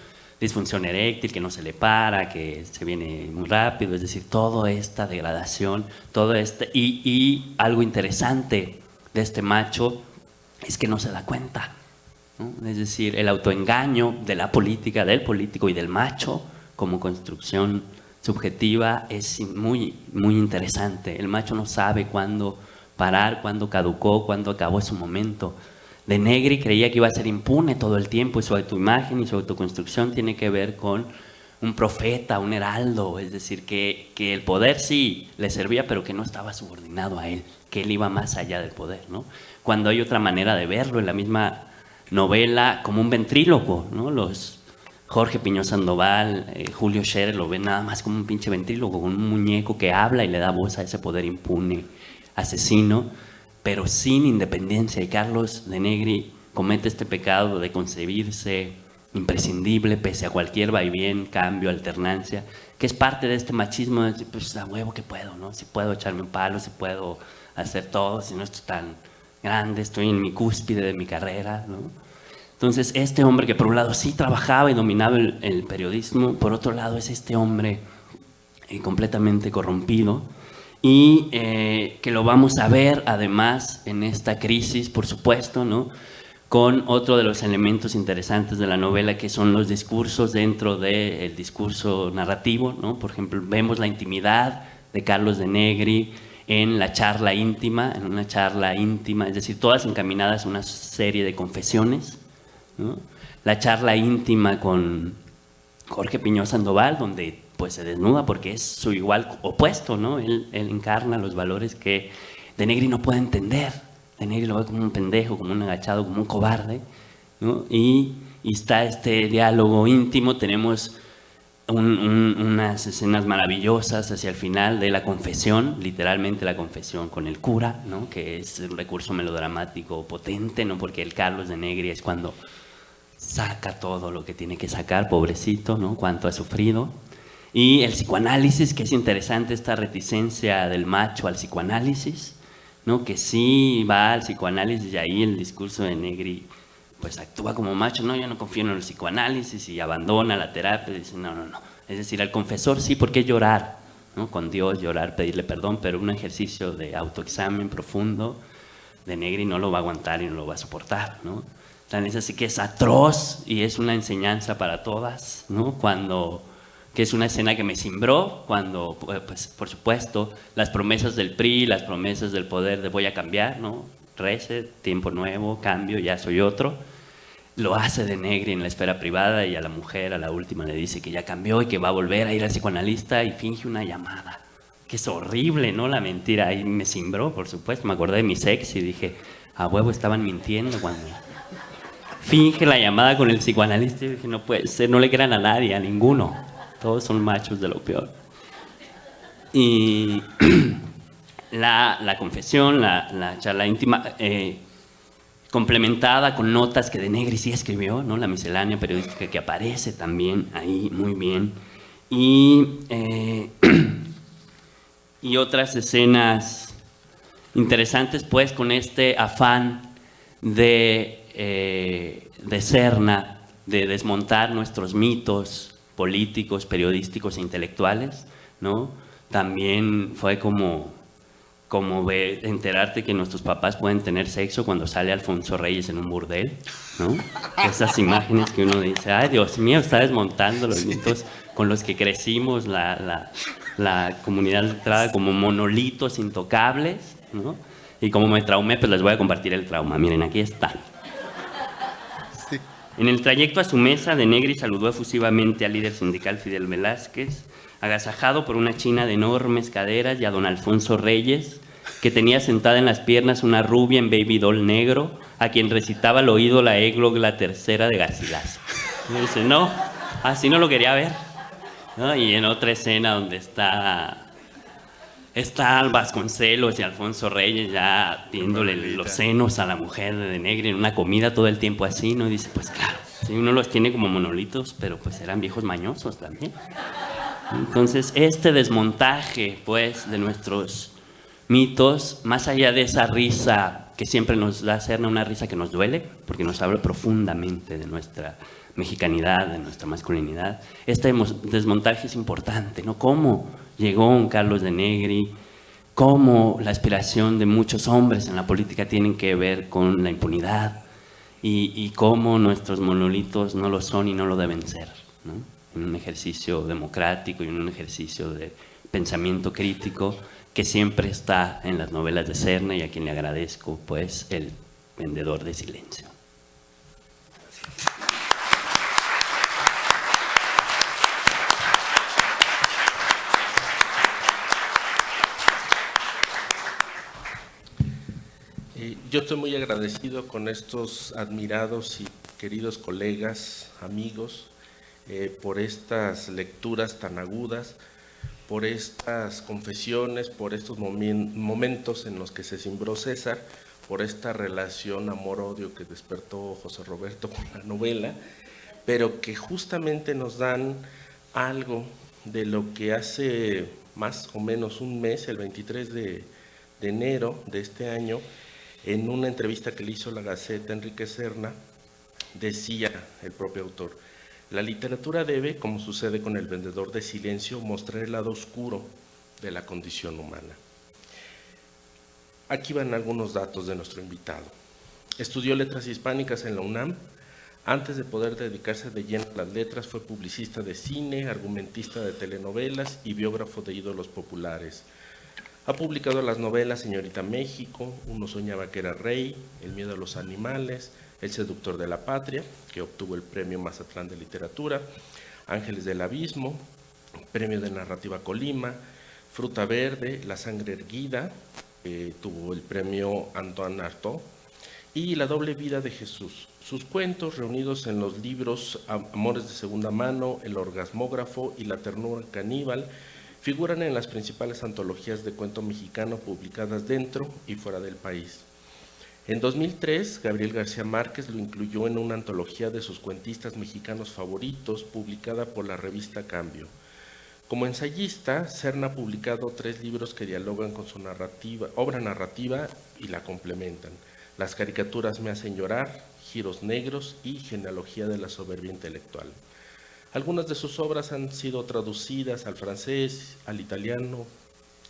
disfunción eréctil, que no se le para, que se viene muy rápido, es decir, toda esta degradación, todo este, y algo interesante de este macho es que no se da cuenta, ¿no? Es decir, el autoengaño de la política, del político y del macho como construcción subjetiva es muy, muy interesante. El macho no sabe cuándo parar, cuándo caducó, cuándo acabó su momento. De Negri creía que iba a ser impune todo el tiempo y su autoimagen y su autoconstrucción tiene que ver con un profeta, un heraldo, es decir, que el poder sí le servía, pero que no estaba subordinado a él, que él iba más allá del poder, ¿no? Cuando hay otra manera de verlo en la misma novela, como un ventríloco, ¿no? Los Jorge Piñón Sandoval, Julio Scherer lo ven nada más como un pinche ventríloco, con un muñeco que habla y le da voz a ese poder impune, asesino, pero sin independencia. Y Carlos de Negri comete este pecado de concebirse imprescindible pese a cualquier vaivén, cambio, alternancia, que es parte de este machismo de decir, pues a huevo que puedo, ¿no? Si puedo echarme un palo, si puedo hacer todo, si no estoy tan grande, estoy en mi cúspide de mi carrera, ¿no? Entonces, este hombre que por un lado sí trabajaba y dominaba el periodismo, por otro lado es este hombre completamente corrompido, y que lo vamos a ver además en esta crisis, por supuesto, ¿no? Con otro de los elementos interesantes de la novela, que son los discursos dentro del discurso narrativo, ¿no? Por ejemplo, vemos la intimidad de Carlos de Negri en la charla íntima, en una charla íntima, es decir, todas encaminadas a una serie de confesiones, ¿no? La charla íntima con Jorge Piñón Sandoval, donde pues se desnuda porque es su igual opuesto, ¿no? Él encarna los valores que de Negri no puede entender. De Negri lo ve como un pendejo, como un agachado, como un cobarde, ¿no? Y está este diálogo íntimo. Tenemos unas escenas maravillosas hacia el final de la confesión, literalmente la confesión con el cura, ¿no? Que es un recurso melodramático potente, ¿no? Porque el Carlos de Negri es cuando saca todo lo que tiene que sacar, pobrecito, ¿no? Cuánto ha sufrido. Y el psicoanálisis, que es interesante esta reticencia del macho al psicoanálisis, ¿no? Que sí va al psicoanálisis, y ahí el discurso de Negri pues actúa como macho, no, yo no confío en el psicoanálisis, y abandona la terapia, y dice no. Es decir, al confesor sí, porque llorar, ¿no? Con Dios, llorar, pedirle perdón, pero un ejercicio de autoexamen profundo de Negri no lo va a aguantar y no lo va a soportar, ¿no? Es así que es atroz y es una enseñanza para todas, ¿no? Que es una escena que me cimbró cuando, pues, por supuesto, las promesas del PRI, las promesas del poder de voy a cambiar, ¿no? Reset, tiempo nuevo, cambio, ya soy otro. Lo hace de Negri en la esfera privada, y a la mujer, a la última, le dice que ya cambió y que va a volver a ir al psicoanalista, y finge una llamada. Que es horrible, ¿no? La mentira. Ahí me cimbró, por supuesto. Me acordé de mi ex y dije, a huevo estaban mintiendo cuando finge la llamada con el psicoanalista. Y dije, no puede ser, no le crean a nadie, a ninguno. Todos son machos de lo peor. Y la confesión, la charla íntima, complementada con notas que de Negri sí escribió, ¿no? La miscelánea periodística que aparece también ahí muy bien. Y otras escenas interesantes, pues, con este afán de Serna, de desmontar nuestros mitos políticos, periodísticos e intelectuales, ¿no? También fue como enterarte que nuestros papás pueden tener sexo cuando sale Alfonso Reyes en un burdel, ¿no? Esas imágenes que uno dice, ay, Dios mío, está desmontando los mitos con los que crecimos, la comunidad letrada, como monolitos intocables, ¿no? Y como me traumé, pues les voy a compartir el trauma. Miren, aquí está. Sí. En el trayecto a su mesa, de Negri saludó efusivamente al líder sindical Fidel Velázquez, agasajado por una china de enormes caderas, y a don Alfonso Reyes, que tenía sentada en las piernas una rubia en baby doll negro, a quien recitaba al oído la égloga tercera de Garcilaso. Y dice, no, así no lo quería ver, ¿no? Y en otra escena donde está Vasconcelos y Alfonso Reyes ya viéndole los senos a la mujer de Negri en una comida todo el tiempo así, ¿no? Y dice, pues claro, sí, uno los tiene como monolitos, pero pues eran viejos mañosos también. Entonces, este desmontaje, pues, de nuestros mitos, más allá de esa risa que siempre nos da Serna, una risa que nos duele, porque nos habla profundamente de nuestra mexicanidad, de nuestra masculinidad, este desmontaje es importante, ¿no? Cómo llegó un Carlos de Negri, cómo la aspiración de muchos hombres en la política tienen que ver con la impunidad y cómo nuestros monolitos no lo son y no lo deben ser, ¿no? En un ejercicio democrático y en un ejercicio de pensamiento crítico que siempre está en las novelas de Serna y a quien le agradezco, pues, El vendedor de silencio. Yo estoy muy agradecido con estos admirados y queridos colegas, amigos, por estas lecturas tan agudas, por estas confesiones, por estos momentos en los que se cimbró César, por esta relación amor-odio que despertó José Roberto con la novela, pero que justamente nos dan algo de lo que hace más o menos un mes, el 23 de enero de este año, en una entrevista que le hizo la Gaceta Enrique Serna, decía el propio autor: la literatura debe, como sucede con El vendedor de silencio, mostrar el lado oscuro de la condición humana. Aquí van algunos datos de nuestro invitado. Estudió letras hispánicas en la UNAM. Antes de poder dedicarse de lleno a las letras, fue publicista de cine, argumentista de telenovelas y biógrafo de ídolos populares. Ha publicado las novelas Señorita México, Uno soñaba que era rey, El miedo a los animales, El seductor de la patria, que obtuvo el premio Mazatlán de literatura, Ángeles del abismo, premio de narrativa Colima, Fruta verde, La sangre erguida, tuvo el premio Antoine Artaud, y La doble vida de Jesús. Sus cuentos, reunidos en los libros Amores de segunda mano, El orgasmógrafo y La ternura caníbal, figuran en las principales antologías de cuento mexicano publicadas dentro y fuera del país. En 2003, Gabriel García Márquez lo incluyó en una antología de sus cuentistas mexicanos favoritos, publicada por la revista Cambio. Como ensayista, Serna ha publicado 3 libros que dialogan con su obra narrativa y la complementan: Las caricaturas me hacen llorar, Giros negros y Genealogía de la soberbia intelectual. Algunas de sus obras han sido traducidas al francés, al italiano,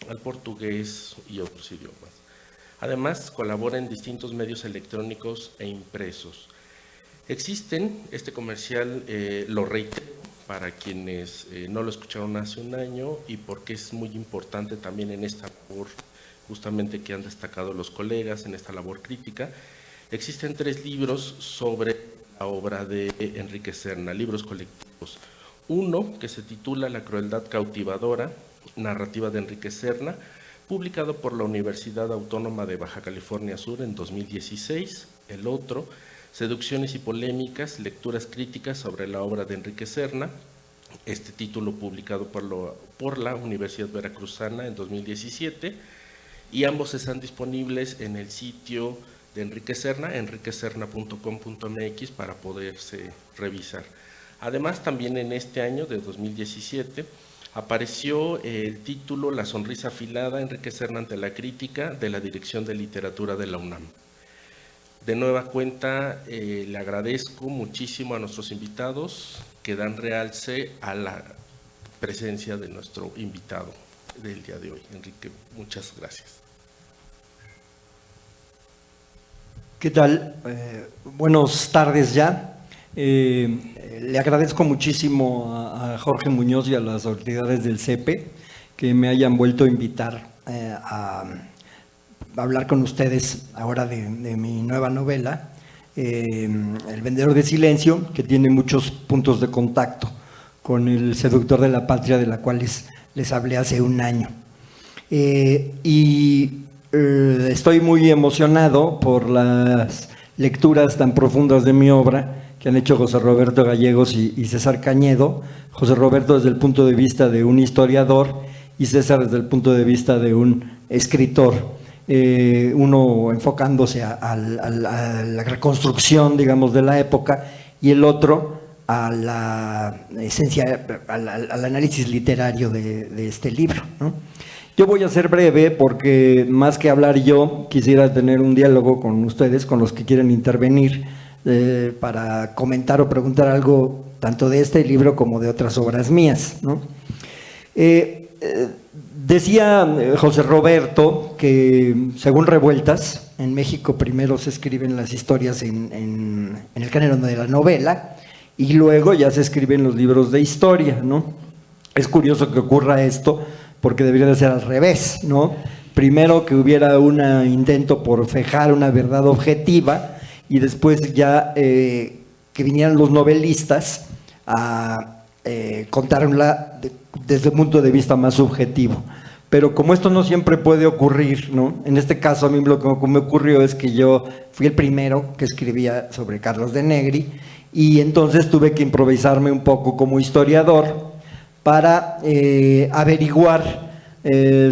al portugués y otros idiomas. Además, colabora en distintos medios electrónicos e impresos. Este comercial lo reitero para quienes no lo escucharon hace un año y porque es muy importante también en esta labor, justamente que han destacado los colegas, en esta labor crítica. Existen 3 libros sobre la obra de Enrique Serna, libros colectivos. Uno que se titula La crueldad cautivadora, narrativa de Enrique Serna, publicado por la Universidad Autónoma de Baja California Sur en 2016. El otro, Seducciones y polémicas, lecturas críticas sobre la obra de Enrique Serna, este título publicado por la Universidad Veracruzana en 2017, y ambos están disponibles en el sitio de Enrique Serna, enriqueserna.com.mx, para poderse revisar. Además, también en este año de 2017 apareció el título La sonrisa afilada, Enrique Serna ante la crítica, de la Dirección de Literatura de la UNAM. De nueva cuenta, le agradezco muchísimo a nuestros invitados que dan realce a la presencia de nuestro invitado del día de hoy. Enrique, muchas gracias. ¿Qué tal? Buenas tardes ya. Le agradezco muchísimo a Jorge Muñoz y a las autoridades del CEPE que me hayan vuelto a invitar a hablar con ustedes ahora de mi nueva novela, El vendedor de silencio, que tiene muchos puntos de contacto con El seductor de la patria, de la cual les hablé hace un año. Y estoy muy emocionado por las lecturas tan profundas de mi obra que han hecho José Roberto Gallegos y César Cañedo. José Roberto desde el punto de vista de un historiador y César desde el punto de vista de un escritor, uno enfocándose a la reconstrucción, digamos, de la época, y el otro a la esencia, al análisis literario de este libro, ¿no? Yo voy a ser breve porque más que hablar yo, quisiera tener un diálogo con ustedes, con los que quieren intervenir, para comentar o preguntar algo tanto de este libro como de otras obras mías, ¿no? Decía José Roberto que, según Revueltas, en México primero se escriben las historias en el canon de la novela y luego ya se escriben los libros de historia, ¿no? Es curioso que ocurra esto porque debería de ser al revés, ¿no? Primero que hubiera un intento por fijar una verdad objetiva y después ya que vinieran los novelistas a contarla desde un punto de vista más subjetivo. Pero como esto no siempre puede ocurrir, ¿no? En este caso a mí lo que me ocurrió es que yo fui el primero que escribía sobre Carlos de Negri y entonces tuve que improvisarme un poco como historiador para averiguar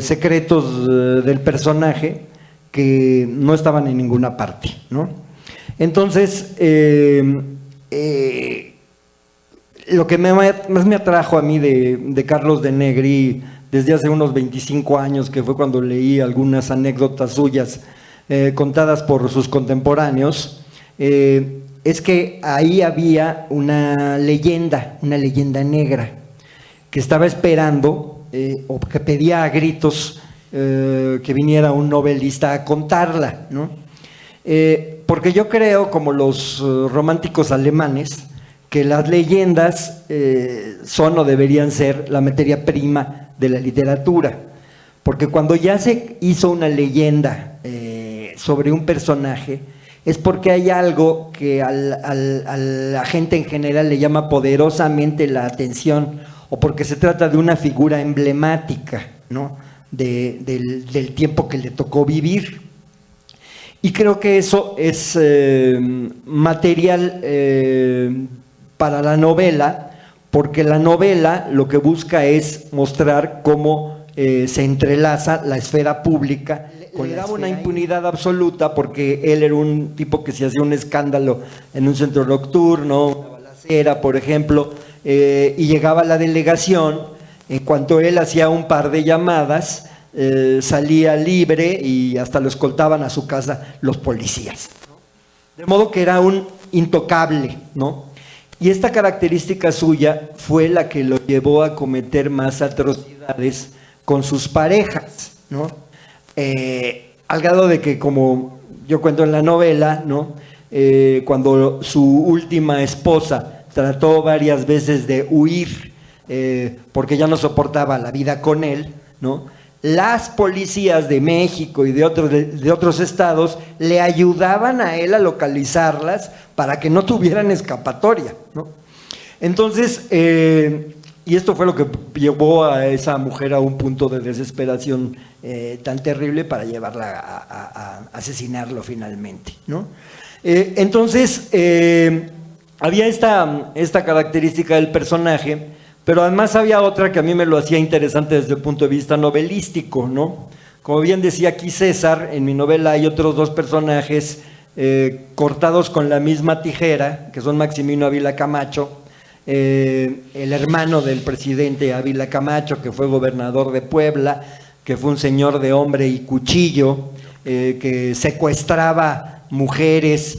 secretos del personaje que no estaban en ninguna parte, ¿no? Entonces, lo que más me atrajo a mí de Carlos de Negri desde hace unos 25 años, que fue cuando leí algunas anécdotas suyas contadas por sus contemporáneos, es que ahí había una leyenda negra, que estaba esperando o que pedía a gritos que viniera un novelista a contarla, ¿no? Porque yo creo, como los románticos alemanes, que las leyendas son o deberían ser la materia prima de la literatura, porque cuando ya se hizo una leyenda sobre un personaje, es porque hay algo que a la gente en general le llama poderosamente la atención, o porque se trata de una figura emblemática, ¿no? del tiempo que le tocó vivir. Y creo que eso es material para la novela, porque la novela lo que busca es mostrar cómo se entrelaza la esfera pública. Le daba una impunidad absoluta porque él era un tipo que se hacía un escándalo en un centro nocturno, una balacera, por ejemplo, y llegaba a la delegación. En cuanto él hacía un par de llamadas, salía libre y hasta lo escoltaban a su casa los policías. De modo que era un intocable, ¿no? Y esta característica suya fue la que lo llevó a cometer más atrocidades con sus parejas, ¿no? Al grado de que, como yo cuento en la novela, ¿no? Cuando su última esposa trató varias veces de huir porque ya no soportaba la vida con él, ¿no? Las policías de México y de otros estados le ayudaban a él a localizarlas para que no tuvieran escapatoria, ¿no? Entonces, y esto fue lo que llevó a esa mujer a un punto de desesperación tan terrible para llevarla a asesinarlo finalmente, ¿no? Entonces, había esta característica del personaje, pero además había otra que a mí me lo hacía interesante desde el punto de vista novelístico, ¿no? Como bien decía aquí César, en mi novela hay otros dos personajes cortados con la misma tijera, que son Maximino Ávila Camacho, el hermano del presidente Ávila Camacho, que fue gobernador de Puebla, que fue un señor de hombre y cuchillo, que secuestraba mujeres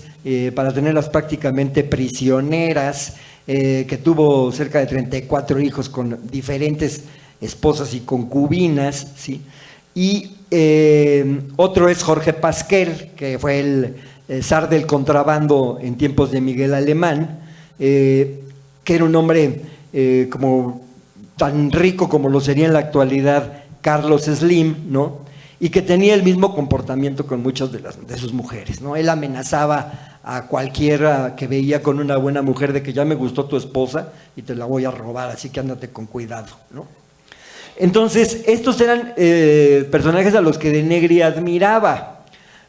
para tenerlas prácticamente prisioneras, que tuvo cerca de 34 hijos con diferentes esposas y concubinas, ¿sí? Y otro es Jorge Pasquel, que fue el zar del contrabando en tiempos de Miguel Alemán, que era un hombre como tan rico como lo sería en la actualidad Carlos Slim, ¿no? Y que tenía el mismo comportamiento con muchas de sus mujeres, ¿no? Él amenazaba a cualquiera que veía con una buena mujer de que ya me gustó tu esposa y te la voy a robar, así que ándate con cuidado, ¿no? Entonces, estos eran personajes a los que De Negri admiraba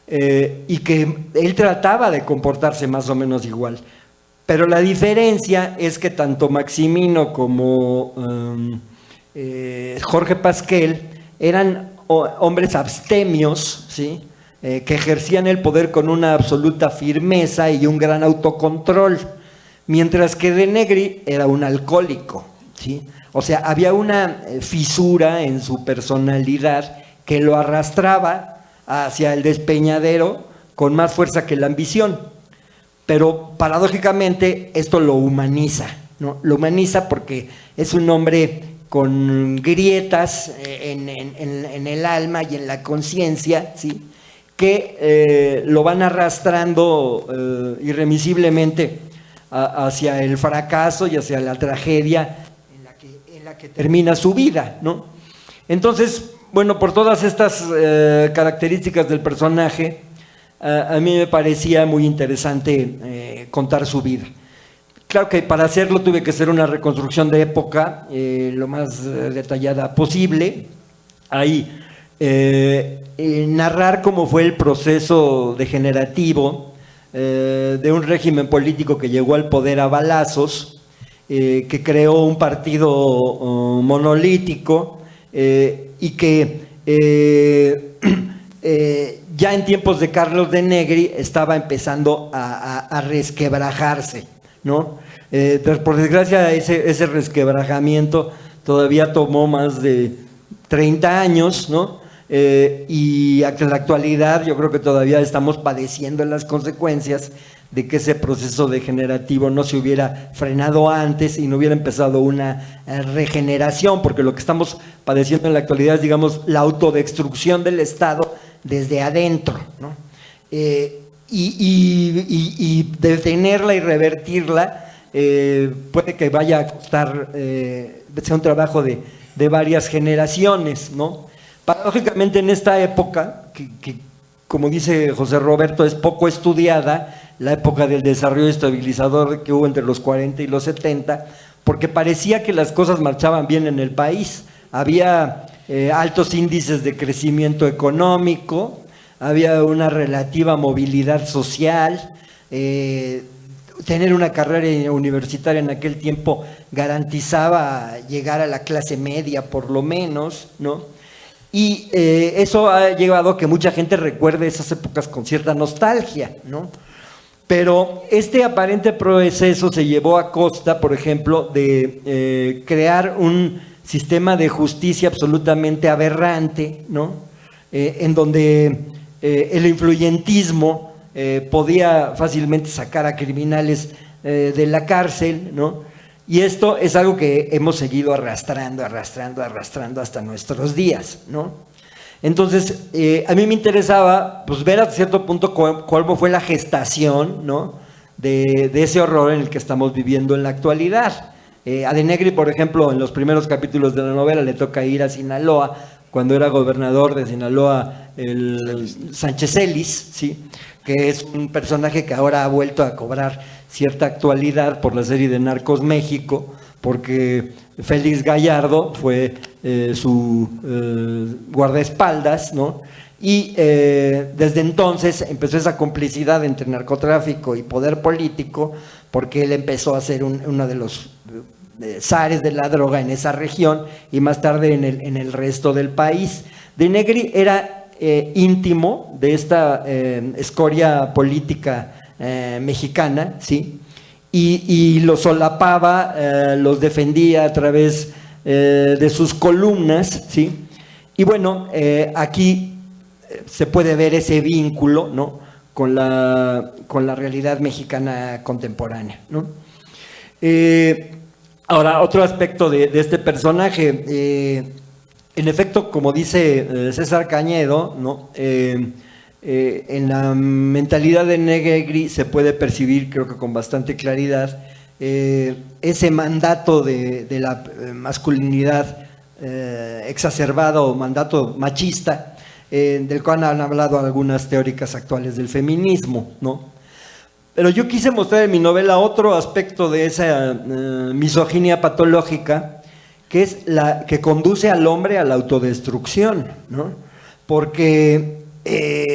y que él trataba de comportarse más o menos igual. Pero la diferencia es que tanto Maximino como Jorge Pasquel eran hombres abstemios, ¿sí? Que ejercían el poder con una absoluta firmeza y un gran autocontrol, mientras que De Negri era un alcohólico, ¿sí? O sea, había una fisura en su personalidad que lo arrastraba hacia el despeñadero con más fuerza que la ambición. Pero paradójicamente esto lo humaniza, ¿no? Lo humaniza porque es un hombre con grietas en el alma y en la conciencia, ¿sí? Que lo van arrastrando irremisiblemente hacia el fracaso y hacia la tragedia en la que termina su vida, ¿no? Entonces, bueno, por todas estas características del personaje, a mí me parecía muy interesante contar su vida. Claro que para hacerlo tuve que hacer una reconstrucción de época lo más detallada posible. Ahí narrar cómo fue el proceso degenerativo de un régimen político que llegó al poder a balazos, que creó un partido monolítico y que ya en tiempos de Carlos de Negri estaba empezando a resquebrajarse, ¿no? Por desgracia ese resquebrajamiento todavía tomó más de 30 años, ¿no? Y en la actualidad yo creo que todavía estamos padeciendo las consecuencias de que ese proceso degenerativo no se hubiera frenado antes y no hubiera empezado una regeneración, porque lo que estamos padeciendo en la actualidad es, digamos, la autodestrucción del Estado desde adentro, ¿no? Y detenerla y revertirla puede que vaya a costar, sea un trabajo de varias generaciones, ¿no? Paradójicamente en esta época, que como dice José Roberto, es poco estudiada, la época del desarrollo estabilizador que hubo entre los 40 y los 70, porque parecía que las cosas marchaban bien en el país. Había altos índices de crecimiento económico, había una relativa movilidad social, tener una carrera universitaria en aquel tiempo garantizaba llegar a la clase media por lo menos, ¿no? Y eso ha llevado a que mucha gente recuerde esas épocas con cierta nostalgia, ¿no? Pero este aparente proceso se llevó a costa, por ejemplo, de crear un sistema de justicia absolutamente aberrante, ¿no? En donde el influyentismo podía fácilmente sacar a criminales de la cárcel, ¿no? Y esto es algo que hemos seguido arrastrando hasta nuestros días, ¿no? Entonces, a mí me interesaba pues, ver hasta cierto punto cuál fue la gestación, ¿no? de ese horror en el que estamos viviendo en la actualidad. A De Negri, por ejemplo, en los primeros capítulos de la novela le toca ir a Sinaloa, cuando era gobernador de Sinaloa, el Sánchez Celis, ¿sí? Que es un personaje que ahora ha vuelto a cobrar cierta actualidad por la serie de Narcos México, porque Félix Gallardo fue su guardaespaldas, ¿no? Y desde entonces empezó esa complicidad entre narcotráfico y poder político, porque él empezó a ser uno de los zares de la droga en esa región y más tarde en el resto del país. De Negri era íntimo de esta escoria política mexicana, ¿sí? Y los solapaba, los defendía a través de sus columnas, ¿sí? Y bueno, aquí se puede ver ese vínculo, ¿no? con la realidad mexicana contemporánea, ¿no? Ahora, otro aspecto de este personaje, en efecto, como dice César Cañedo, ¿no? En la mentalidad de Negri se puede percibir, creo que con bastante claridad, ese mandato de la masculinidad exacerbada o mandato machista, del cual han hablado algunas teóricas actuales del feminismo, ¿no? Pero yo quise mostrar en mi novela otro aspecto de esa misoginia patológica, que es la que conduce al hombre a la autodestrucción, ¿no? Porque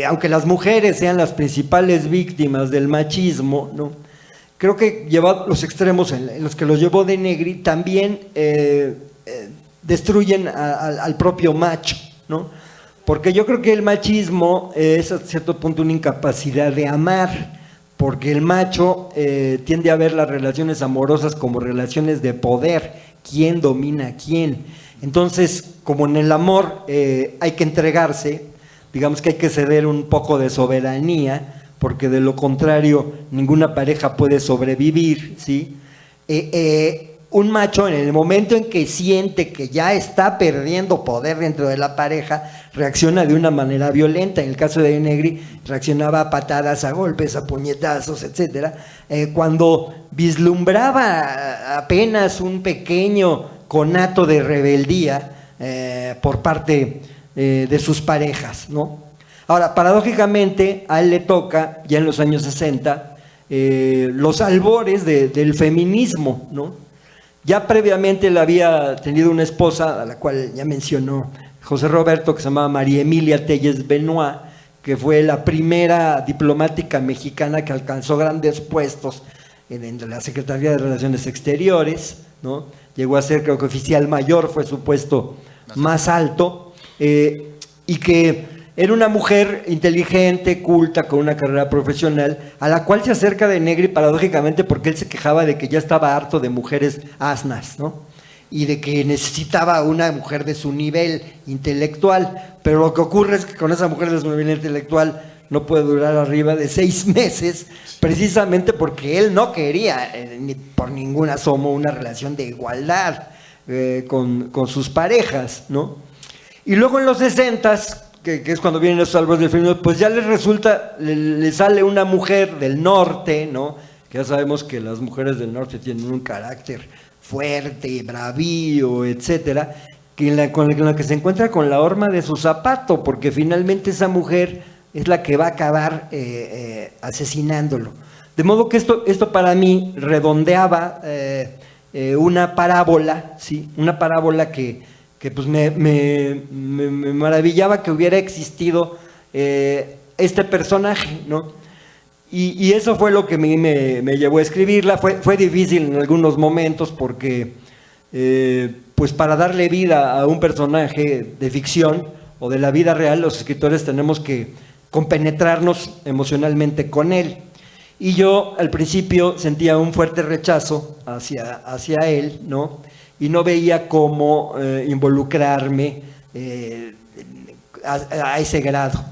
aunque las mujeres sean las principales víctimas del machismo, ¿no?, creo que llevado los extremos en los que los llevó De Negri también destruyen al propio macho, ¿no? Porque yo creo que el machismo es a cierto punto una incapacidad de amar, porque el macho tiende a ver las relaciones amorosas como relaciones de poder, quién domina a quién. Entonces, como en el amor hay que entregarse, digamos que hay que ceder un poco de soberanía, porque de lo contrario ninguna pareja puede sobrevivir, ¿sí? Un macho, en el momento en que siente que ya está perdiendo poder dentro de la pareja, reacciona de una manera violenta. En el caso de Negri, reaccionaba a patadas, a golpes, a puñetazos, etc. Cuando vislumbraba apenas un pequeño conato de rebeldía por parte de sus parejas, ¿no? Ahora, paradójicamente, a él le toca, ya en los años 60, los albores del feminismo, ¿no? Ya previamente él había tenido una esposa, a la cual ya mencionó José Roberto, que se llamaba María Emilia Telles Benoit, que fue la primera diplomática mexicana que alcanzó grandes puestos en la Secretaría de Relaciones Exteriores, ¿no? Llegó a ser, creo que oficial mayor, fue su puesto más alto, y que era una mujer inteligente, culta, con una carrera profesional, a la cual se acerca De Negri paradójicamente porque él se quejaba de que ya estaba harto de mujeres asnas, ¿no? Y de que necesitaba una mujer de su nivel intelectual. Pero lo que ocurre es que con esa mujer de su nivel intelectual no puede durar arriba de 6 meses, precisamente porque él no quería, ni por ningún asomo, una relación de igualdad con sus parejas, ¿no? Y luego en los 60s, que es cuando vienen los albores del feminismo, pues ya les resulta, le sale una mujer del norte, ¿no? Que ya sabemos que las mujeres del norte tienen un carácter fuerte, bravío, etcétera, con la que se encuentra con la horma de su zapato, porque finalmente esa mujer es la que va a acabar asesinándolo. De modo que esto para mí redondeaba una parábola, ¿sí? Una parábola que pues me maravillaba que hubiera existido este personaje, ¿no? Y eso fue lo que a mí me llevó a escribirla. Fue difícil en algunos momentos porque pues para darle vida a un personaje de ficción o de la vida real, los escritores tenemos que compenetrarnos emocionalmente con él. Y yo al principio sentía un fuerte rechazo hacia él, ¿no? Y no veía cómo involucrarme a ese grado.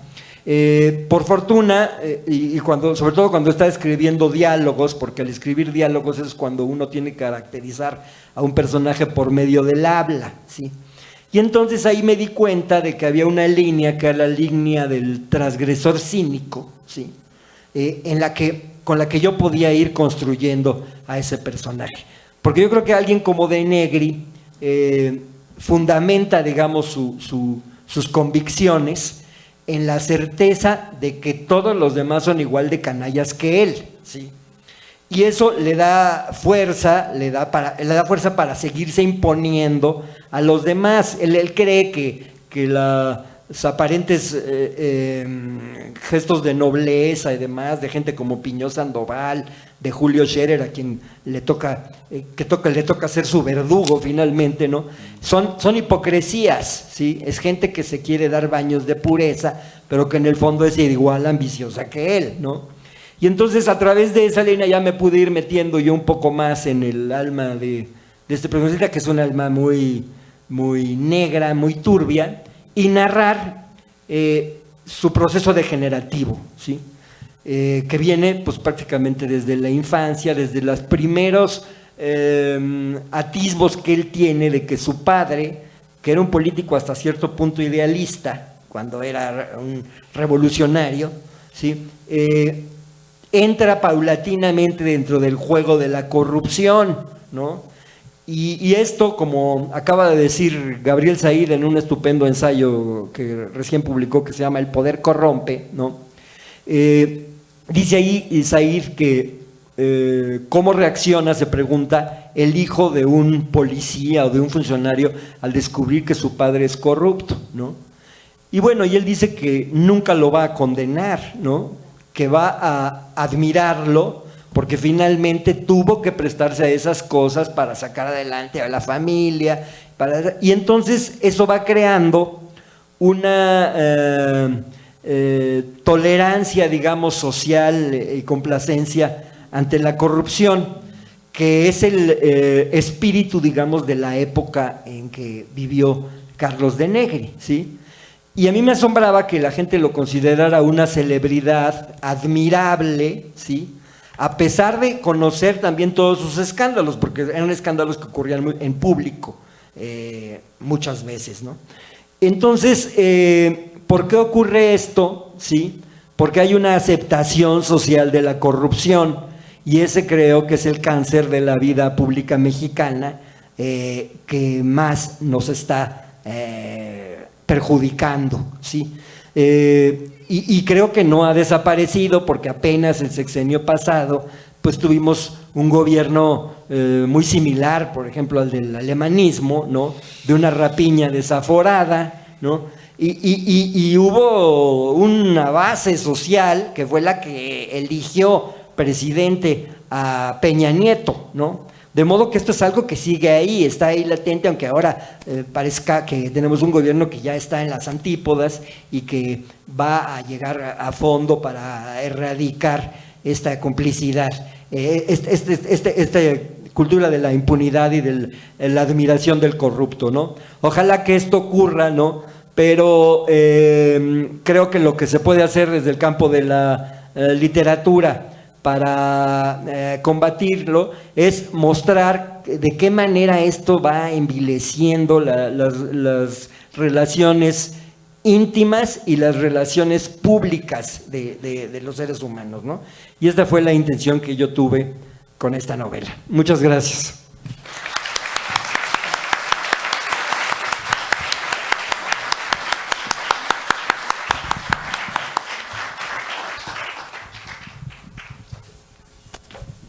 Por fortuna, y sobre todo cuando está escribiendo diálogos, porque al escribir diálogos es cuando uno tiene que caracterizar a un personaje por medio del habla, ¿sí? Y entonces ahí me di cuenta de que había una línea, que era la línea del transgresor cínico, ¿sí? Con la que yo podía ir construyendo a ese personaje. Porque yo creo que alguien como De Negri fundamenta, digamos, sus convicciones en la certeza de que todos los demás son igual de canallas que él, ¿sí? Y eso le da fuerza, le da fuerza para seguirse imponiendo a los demás. Él cree que los aparentes gestos de nobleza y demás, de gente como Piñó Sandoval, de Julio Scherer, a quien le toca ser su verdugo finalmente, ¿no? Son hipocresías, ¿sí? Es gente que se quiere dar baños de pureza, pero que en el fondo es igual ambiciosa que él, ¿no? Y entonces a través de esa línea ya me pude ir metiendo yo un poco más en el alma de este protagonista, que es un alma muy, muy negra, muy turbia, y narrar su proceso degenerativo, ¿sí? Que viene pues prácticamente desde la infancia, desde los primeros atisbos que él tiene de que su padre, que era un político hasta cierto punto idealista, cuando era un revolucionario, ¿sí? Entra paulatinamente dentro del juego de la corrupción, ¿no? Y esto, como acaba de decir Gabriel Said en un estupendo ensayo que recién publicó, que se llama El poder corrompe, ¿no? Dice ahí Said que ¿cómo reacciona, se pregunta, el hijo de un policía o de un funcionario al descubrir que su padre es corrupto, ¿no? Y bueno, y él dice que nunca lo va a condenar, ¿no? Que va a admirarlo porque finalmente tuvo que prestarse a esas cosas para sacar adelante a la familia, y entonces eso va creando una tolerancia, digamos, social y complacencia ante la corrupción, que es el espíritu, digamos, de la época en que vivió Carlos de Negri, ¿sí? Y a mí me asombraba que la gente lo considerara una celebridad admirable, ¿sí? A pesar de conocer también todos sus escándalos, porque eran escándalos que ocurrían en público muchas veces, ¿no? Entonces, ¿por qué ocurre esto? ¿Sí? Porque hay una aceptación social de la corrupción, y ese creo que es el cáncer de la vida pública mexicana que más nos está perjudicando, ¿sí? Y creo que no ha desaparecido, porque apenas el sexenio pasado pues tuvimos un gobierno muy similar, por ejemplo, al del alemanismo, ¿no? De una rapiña desaforada, ¿no? Y hubo una base social que fue la que eligió presidente a Peña Nieto, ¿no? De modo que esto es algo que sigue ahí, está ahí latente, aunque ahora parezca que tenemos un gobierno que ya está en las antípodas y que va a llegar a fondo para erradicar esta complicidad, esta cultura de la impunidad y de la admiración del corrupto, ¿no? Ojalá que esto ocurra, ¿no? Pero creo que lo que se puede hacer desde el campo de la literatura para combatirlo es mostrar de qué manera esto va envileciendo las relaciones íntimas y las relaciones públicas de los seres humanos, ¿no? Y esta fue la intención que yo tuve con esta novela. Muchas gracias.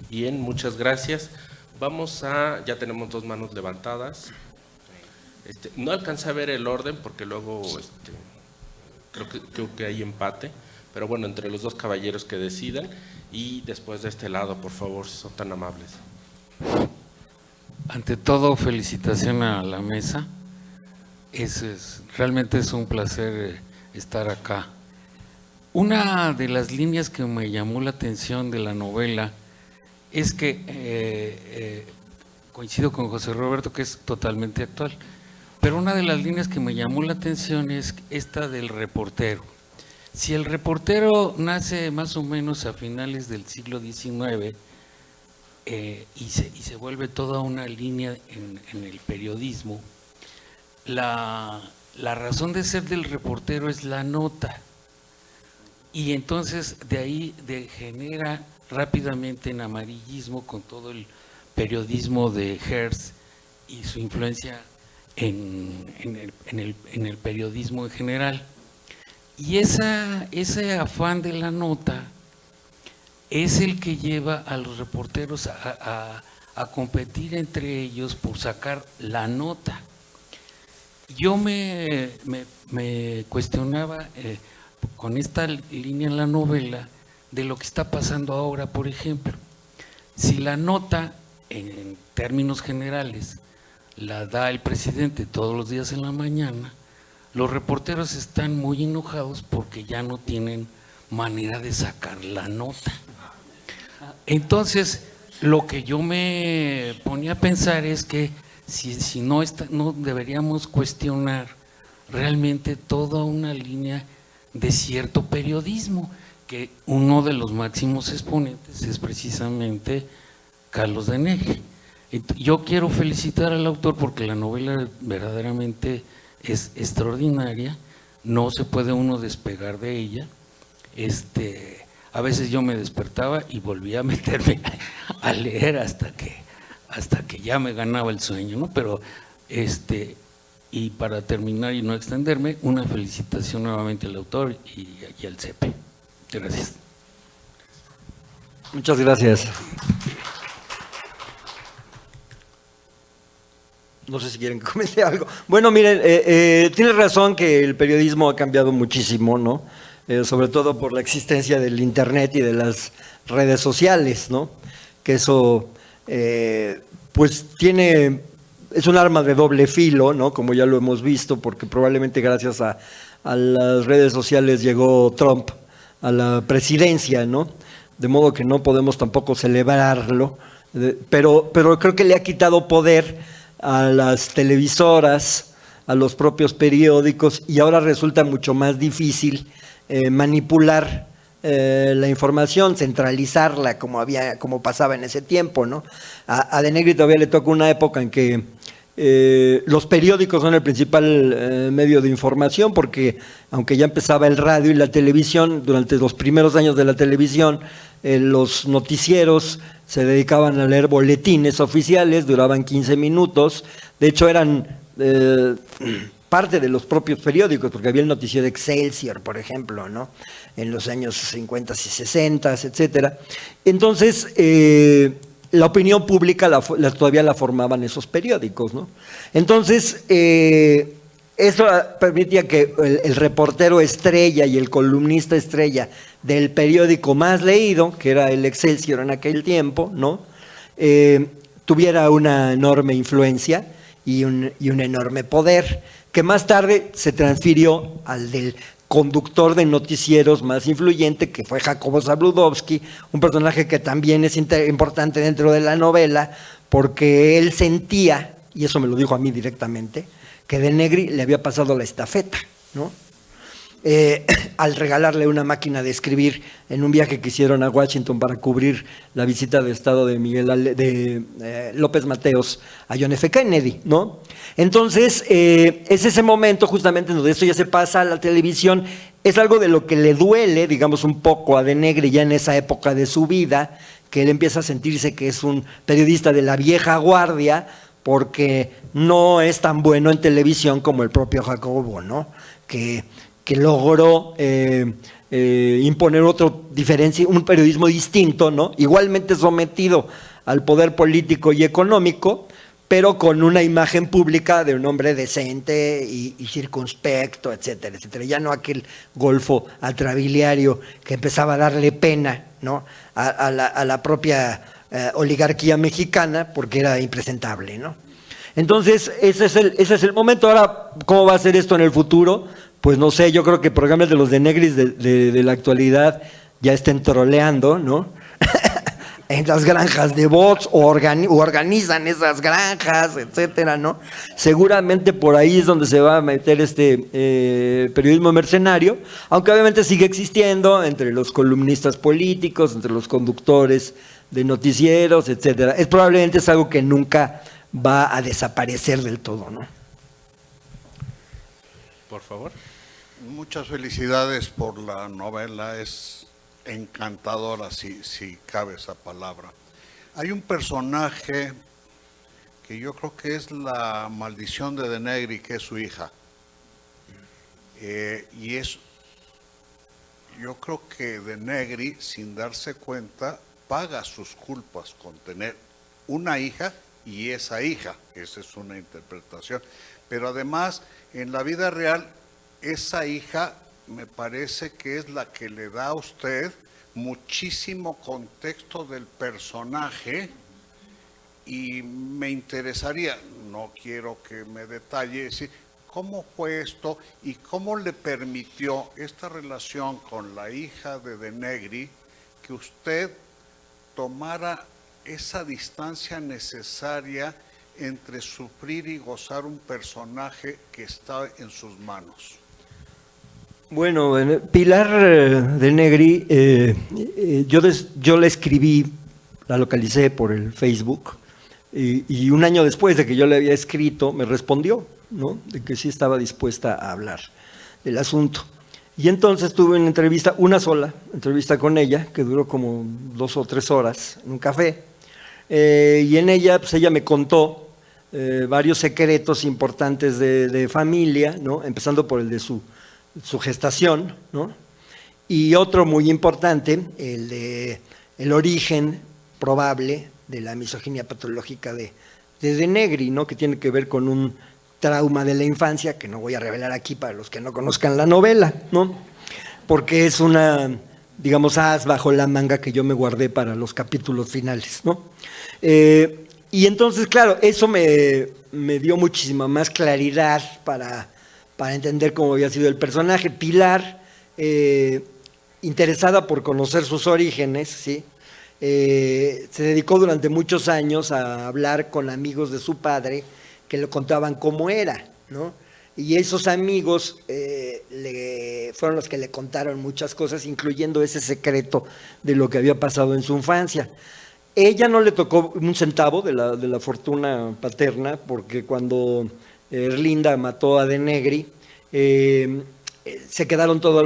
Bien, muchas gracias. Ya tenemos 2 manos levantadas. No alcancé a ver el orden porque luego creo que hay empate, pero bueno, entre los 2 caballeros que decidan, y después de este lado, por favor, si son tan amables. Ante todo, felicitación a la mesa. Realmente es un placer estar acá. Una de las líneas que me llamó la atención de la novela es que coincido con José Roberto que es totalmente actual, pero una de las líneas que me llamó la atención es esta del reportero. Si el reportero nace más o menos a finales del siglo XIX y se vuelve toda una línea en el periodismo, la razón de ser del reportero es la nota, y entonces de ahí genera rápidamente en amarillismo con todo el periodismo de Hearst y su influencia en el periodismo en general. Y ese afán de la nota es el que lleva a los reporteros a competir entre ellos por sacar la nota. Yo me cuestionaba con esta línea en la novela de lo que está pasando ahora, por ejemplo. Si la nota, en términos generales, la da el presidente todos los días en la mañana, los reporteros están muy enojados porque ya no tienen manera de sacar la nota. Entonces, lo que yo me ponía a pensar es que si no deberíamos cuestionar realmente toda una línea de cierto periodismo, que uno de los máximos exponentes es precisamente Carlos de Negri. Yo quiero felicitar al autor porque la novela verdaderamente es extraordinaria, no se puede uno despegar de ella. A veces yo me despertaba y volvía a meterme a leer hasta que ya me ganaba el sueño, ¿no? Pero y para terminar y no extenderme, una felicitación nuevamente al autor y al CEPE. Gracias. Muchas gracias. No sé si quieren que comente algo. Bueno, miren, tienes razón que el periodismo ha cambiado muchísimo, ¿no? Sobre todo por la existencia del Internet y de las redes sociales, ¿no? Que eso, pues es un arma de doble filo, ¿no? Como ya lo hemos visto, porque probablemente gracias a las redes sociales llegó Trump a la presidencia, ¿no? De modo que no podemos tampoco celebrarlo, pero creo que le ha quitado poder a las televisoras, a los propios periódicos, y ahora resulta mucho más difícil manipular la información, centralizarla como pasaba en ese tiempo, ¿no? A De Negri todavía le toca una época en que los periódicos son el principal medio de información, porque aunque ya empezaba el radio y la televisión, durante los primeros años de la televisión, los noticieros se dedicaban a leer boletines oficiales, duraban 15 minutos, de hecho eran parte de los propios periódicos, porque había el noticiero Excelsior, por ejemplo, ¿no? En los años 50 y 60, etcétera. Entonces, la opinión pública todavía la formaban esos periódicos, ¿no? Entonces, eso permitía que el reportero estrella y el columnista estrella del periódico más leído, que era el Excelsior en aquel tiempo, ¿no? Tuviera una enorme influencia y un enorme poder, que más tarde se transfirió al del conductor de noticieros más influyente, que fue Jacobo Zabludovsky, un personaje que también es importante dentro de la novela, porque él sentía, y eso me lo dijo a mí directamente, que De Negri le había pasado la estafeta, ¿no? Al regalarle una máquina de escribir en un viaje que hicieron a Washington para cubrir la visita de Estado de López Mateos a John F. Kennedy, ¿no? Entonces, es ese momento justamente donde esto ya se pasa a la televisión, es algo de lo que le duele, digamos, un poco a De Negri ya en esa época de su vida, que él empieza a sentirse que es un periodista de la vieja guardia, porque no es tan bueno en televisión como el propio Jacobo, ¿no? Que logró imponer un periodismo distinto, ¿no? Igualmente sometido al poder político y económico, pero con una imagen pública de un hombre decente y circunspecto, etcétera, etcétera. Ya no aquel golfo atrabiliario que empezaba a darle pena, ¿no? a la propia oligarquía mexicana, porque era impresentable, ¿no? Entonces, ese es el momento. Ahora, ¿cómo va a ser esto en el futuro? Pues no sé, yo creo que programas de los De Negris de la actualidad ya estén troleando, ¿no? En las granjas de bots o organizan esas granjas, etcétera, ¿no? Seguramente por ahí es donde se va a meter este periodismo mercenario, aunque obviamente sigue existiendo entre los columnistas políticos, entre los conductores de noticieros, etcétera. Probablemente es algo que nunca va a desaparecer del todo, ¿no? Por favor. Muchas felicidades por la novela, es encantadora si cabe esa palabra. Hay un personaje que yo creo que es la maldición de De Negri, que es su hija. Yo creo que De Negri, sin darse cuenta, paga sus culpas con tener una hija y esa hija. Esa es una interpretación. Pero además, en la vida real, esa hija me parece que es la que le da a usted muchísimo contexto del personaje, y me interesaría, no quiero que me detalle, cómo fue esto y cómo le permitió esta relación con la hija de De Negri que usted tomara esa distancia necesaria entre sufrir y gozar un personaje que está en sus manos. Bueno, Pilar De Negri, yo la escribí, la localicé por el Facebook, y un año después de que yo le había escrito, me respondió, ¿no? De que sí estaba dispuesta a hablar del asunto. Y entonces tuve una sola entrevista con ella, que duró como 2 o 3 horas, en un café, y en ella, pues ella me contó varios secretos importantes de familia, ¿no? Empezando por el de su gestación, ¿no? Y otro muy importante, el de el origen probable de la misoginia patológica de Negri, ¿no? Que tiene que ver con un trauma de la infancia, que no voy a revelar aquí para los que no conozcan la novela, ¿no? Porque es una, digamos, as bajo la manga que yo me guardé para los capítulos finales, ¿no? Y entonces, claro, eso me dio muchísima más claridad para entender cómo había sido el personaje. Pilar, interesada por conocer sus orígenes, ¿sí? Se dedicó durante muchos años a hablar con amigos de su padre que le contaban cómo era, ¿no? Y esos amigos fueron los que le contaron muchas cosas, incluyendo ese secreto de lo que había pasado en su infancia. Ella no le tocó un centavo de la fortuna paterna, porque cuando Erlinda mató a De Negri, se quedaron toda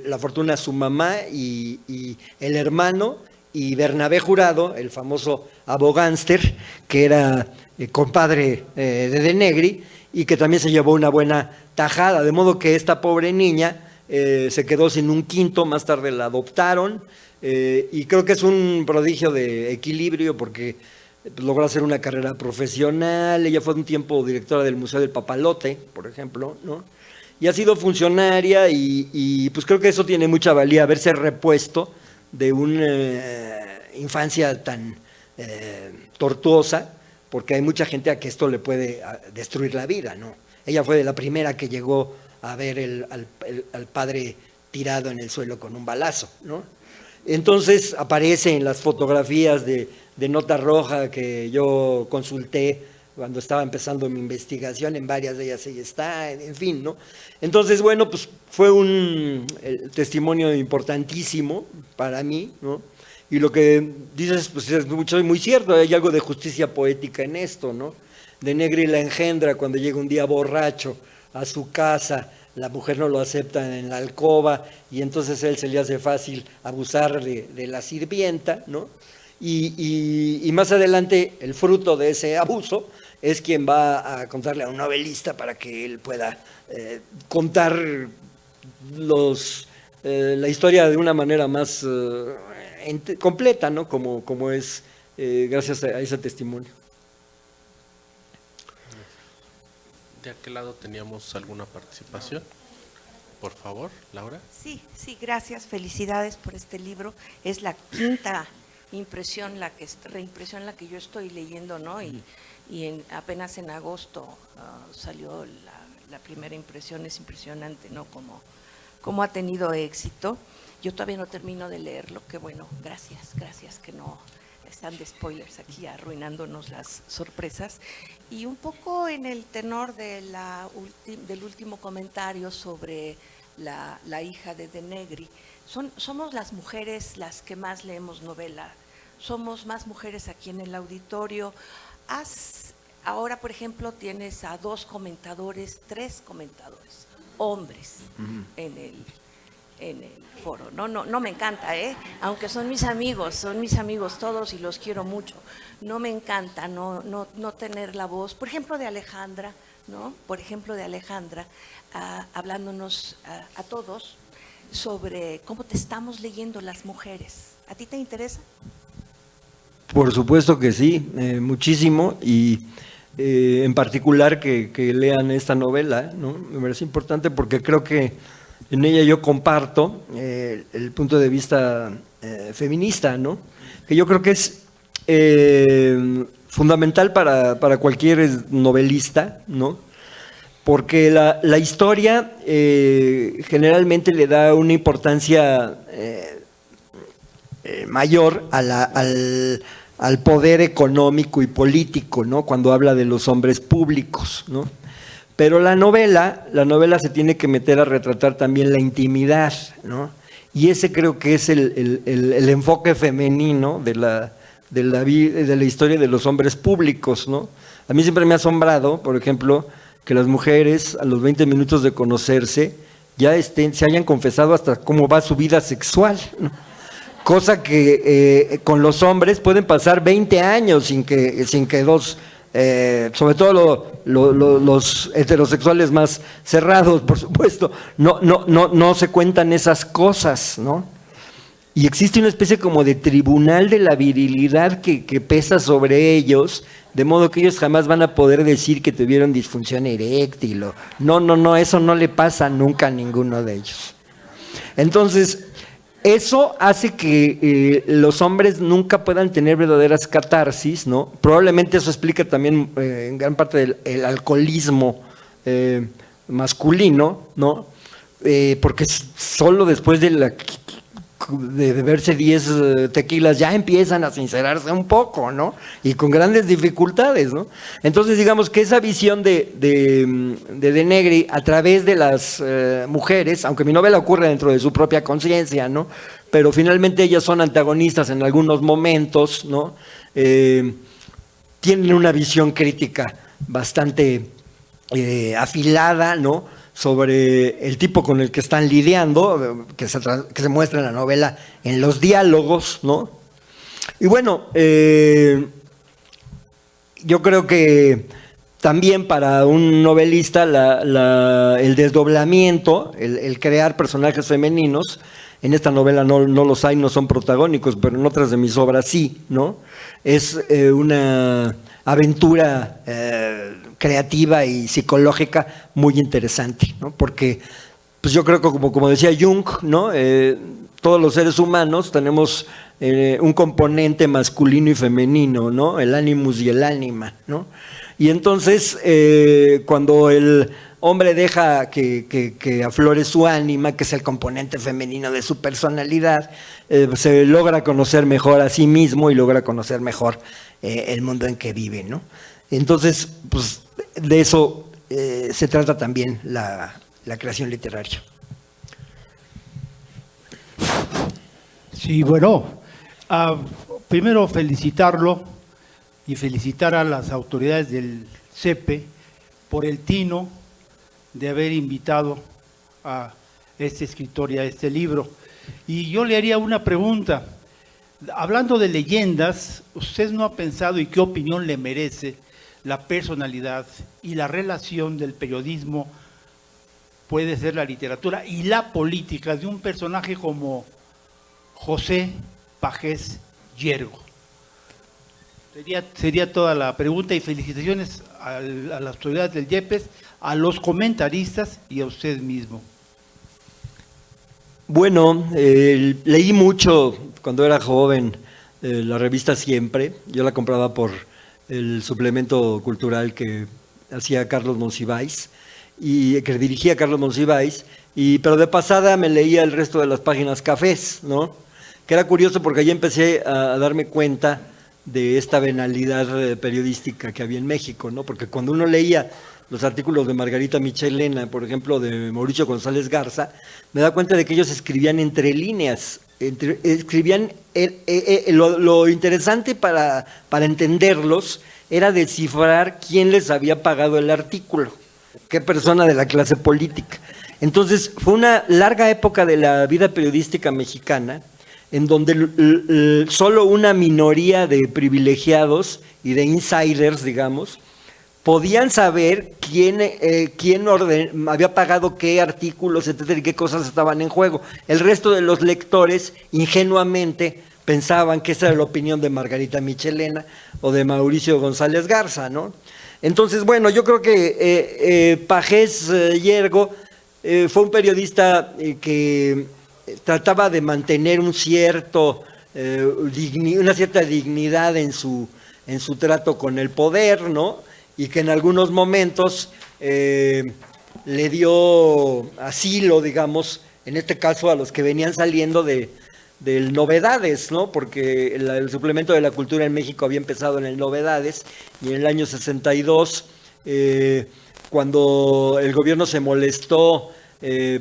la fortuna su mamá y el hermano, y Bernabé Jurado, el famoso abogánster, que era compadre de Negri, y que también se llevó una buena tajada, de modo que esta pobre niña se quedó sin un quinto, más tarde la adoptaron, y creo que es un prodigio de equilibrio, porque logró hacer una carrera profesional. Ella fue un tiempo directora del Museo del Papalote, por ejemplo, ¿no? Y ha sido funcionaria, y pues creo que eso tiene mucha valía, haberse repuesto de una infancia tan tortuosa, porque hay mucha gente a que esto le puede destruir la vida, ¿no? Ella fue de la primera que llegó a ver al padre tirado en el suelo con un balazo, ¿no? Entonces aparece en las fotografías de Nota Roja que yo consulté cuando estaba empezando mi investigación, en varias de ellas ella está, en fin, ¿no? Entonces, bueno, pues fue un testimonio importantísimo para mí, ¿no? Y lo que dices, pues es muy cierto, hay algo de justicia poética en esto, ¿no? De Negri la engendra cuando llega un día borracho a su casa, la mujer no lo acepta en la alcoba, y entonces a él se le hace fácil abusar de la sirvienta, ¿no? Y más adelante el fruto de ese abuso es quien va a contarle a un novelista para que él pueda contar la historia de una manera más completa, ¿no? Como es gracias a ese testimonio. ¿De aquel lado teníamos alguna participación? Por favor, Laura. Sí, gracias, felicidades por este libro. Es la quinta reimpresión la que yo estoy leyendo, ¿no? Y apenas en agosto salió la primera impresión. Es impresionante, ¿no? Cómo ha tenido éxito. Yo todavía no termino de leerlo, que bueno, gracias que no están de spoilers aquí arruinándonos las sorpresas. Y un poco en el tenor del último comentario sobre la hija de Negri, somos las mujeres las que más leemos novela, somos más mujeres aquí en el auditorio. Ahora, por ejemplo, tienes a 3 comentadores, hombres, en el foro. No me encanta, aunque son mis amigos todos y los quiero mucho. No me encanta no tener la voz, por ejemplo, de Alejandra, ¿no? Hablándonos a todos sobre cómo te estamos leyendo las mujeres. ¿A ti te interesa? Por supuesto que sí, muchísimo, y en particular que lean esta novela, ¿no? Me parece importante porque creo que en ella yo comparto el punto de vista feminista, ¿no? Que yo creo que es fundamental para cualquier novelista, ¿no? Porque la historia generalmente le da una importancia mayor al poder económico y político, ¿no? Cuando habla de los hombres públicos, ¿no? Pero la novela se tiene que meter a retratar también la intimidad, ¿no? Y ese creo que es el enfoque femenino de la historia de los hombres públicos, ¿no? A mí siempre me ha asombrado, por ejemplo, que las mujeres a los 20 minutos de conocerse ya se hayan confesado hasta cómo va su vida sexual, ¿no? Cosa que con los hombres pueden pasar 20 años sin que dos, sobre todo los heterosexuales más cerrados, por supuesto, no se cuentan esas cosas, ¿no? y existe una especie como de tribunal de la virilidad que pesa sobre ellos, de modo que ellos jamás van a poder decir que tuvieron disfunción eréctil. No, eso no le pasa nunca a ninguno de ellos. Entonces, eso hace que los hombres nunca puedan tener verdaderas catarsis, ¿no? Probablemente eso explica también en gran parte el alcoholismo masculino, ¿no? Porque solo después de beberse 10 tequilas ya empiezan a sincerarse un poco, ¿no? Y con grandes dificultades, ¿no? Entonces, digamos que esa visión de Negri a través de las mujeres, aunque mi novela ocurre dentro de su propia conciencia, ¿no? Pero finalmente ellas son antagonistas en algunos momentos, ¿no? Tienen una visión crítica bastante afilada, ¿no? Sobre el tipo con el que están lidiando, que se muestra en la novela en los diálogos, ¿no? Y bueno, yo creo que también para un novelista el desdoblamiento, el crear personajes femeninos, en esta novela no los hay, no son protagónicos, pero en otras de mis obras sí, ¿no? Es una aventura creativa y psicológica muy interesante, ¿no? Porque pues yo creo que como decía Jung, ¿no? Todos los seres humanos tenemos un componente masculino y femenino, ¿no? El animus y el ánima, ¿no? Y entonces cuando el hombre deja que aflore su ánima, que es el componente femenino de su personalidad, se logra conocer mejor a sí mismo y logra conocer mejor el mundo en que vive, ¿no? Entonces, pues de eso se trata también la creación literaria. Sí, bueno, primero felicitarlo y felicitar a las autoridades del CEPE por el tino de haber invitado a este escritor y a este libro. Y yo le haría una pregunta. Hablando de leyendas, ¿usted no ha pensado y qué opinión le merece la personalidad y la relación del periodismo, puede ser la literatura y la política de un personaje como José Pagés Yergo? Sería toda la pregunta y felicitaciones a las autoridades del YEPES, a los comentaristas y a usted mismo. Bueno, leí mucho cuando era joven la revista Siempre. Yo la compraba por el suplemento cultural que hacía Carlos Monsiváis y que dirigía Carlos Monsiváis, pero de pasada me leía el resto de las páginas cafés, ¿no? Que era curioso porque allí empecé a darme cuenta de esta venalidad periodística que había en México, ¿no? Porque cuando uno leía los artículos de Margarita Michelena, por ejemplo, de Mauricio González Garza, me da cuenta de que ellos escribían entre líneas, escribían lo interesante para entenderlos era descifrar quién les había pagado el artículo, qué persona de la clase política. Entonces fue una larga época de la vida periodística mexicana en donde solo una minoría de privilegiados y de insiders, digamos, podían saber quién había pagado qué artículos, etcétera, y qué cosas estaban en juego. El resto de los lectores, ingenuamente, pensaban que esa era la opinión de Margarita Michelena o de Mauricio González Garza, ¿no? Entonces, bueno, yo creo que Pagés Yergo fue un periodista que trataba de mantener una cierta dignidad en su trato con el poder, ¿no? Y que en algunos momentos le dio asilo, digamos, en este caso a los que venían saliendo de Novedades, ¿no? Porque el suplemento de la cultura en México había empezado en el Novedades y en el año 62, cuando el gobierno se molestó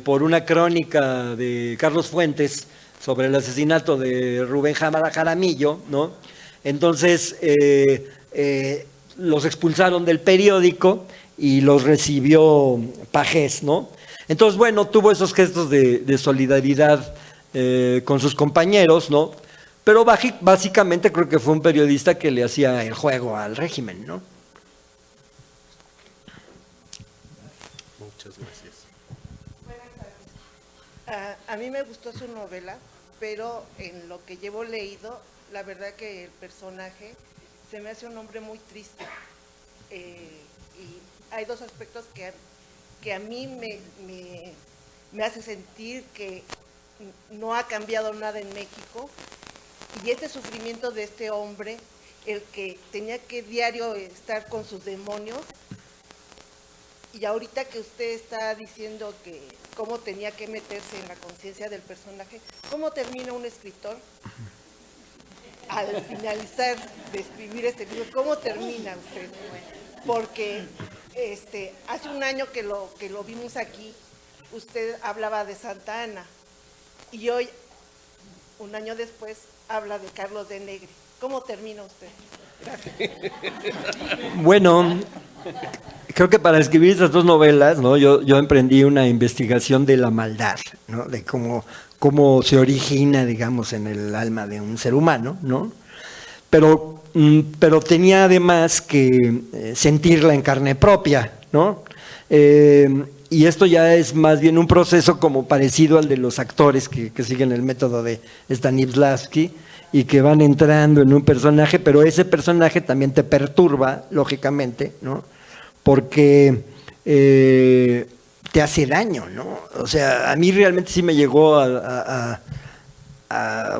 por una crónica de Carlos Fuentes sobre el asesinato de Rubén Jaramillo, ¿no? Entonces los expulsaron del periódico y los recibió Pagés, ¿no? Entonces, bueno, tuvo esos gestos de solidaridad con sus compañeros, ¿no? Pero básicamente creo que fue un periodista que le hacía el juego al régimen, ¿no? Muchas gracias. A mí me gustó su novela pero en lo que llevo leído, la verdad que el personaje se me hace un hombre muy triste. Y hay dos aspectos que a mí me hace sentir que no ha cambiado nada en México, y este sufrimiento de este hombre, el que tenía que diario estar con sus demonios, y ahorita que usted está diciendo que cómo tenía que meterse en la conciencia del personaje, ¿cómo termina un escritor al finalizar de escribir este libro? ¿Cómo termina usted? Porque hace un año que lo vimos aquí, usted hablaba de Santa Ana, y hoy, un año después, habla de Carlos de Negri. ¿Cómo termina usted? Gracias. Bueno, creo que para escribir estas dos novelas, ¿no? Yo emprendí una investigación de la maldad, ¿no? De cómo se origina, digamos, en el alma de un ser humano, ¿no? Pero tenía además que sentirla en carne propia, ¿no? Y esto ya es más bien un proceso como parecido al de los actores que siguen el método de Stanislavski y que van entrando en un personaje, pero ese personaje también te perturba, lógicamente, ¿no? Porque te hace daño, ¿no? O sea, a mí realmente sí me llegó a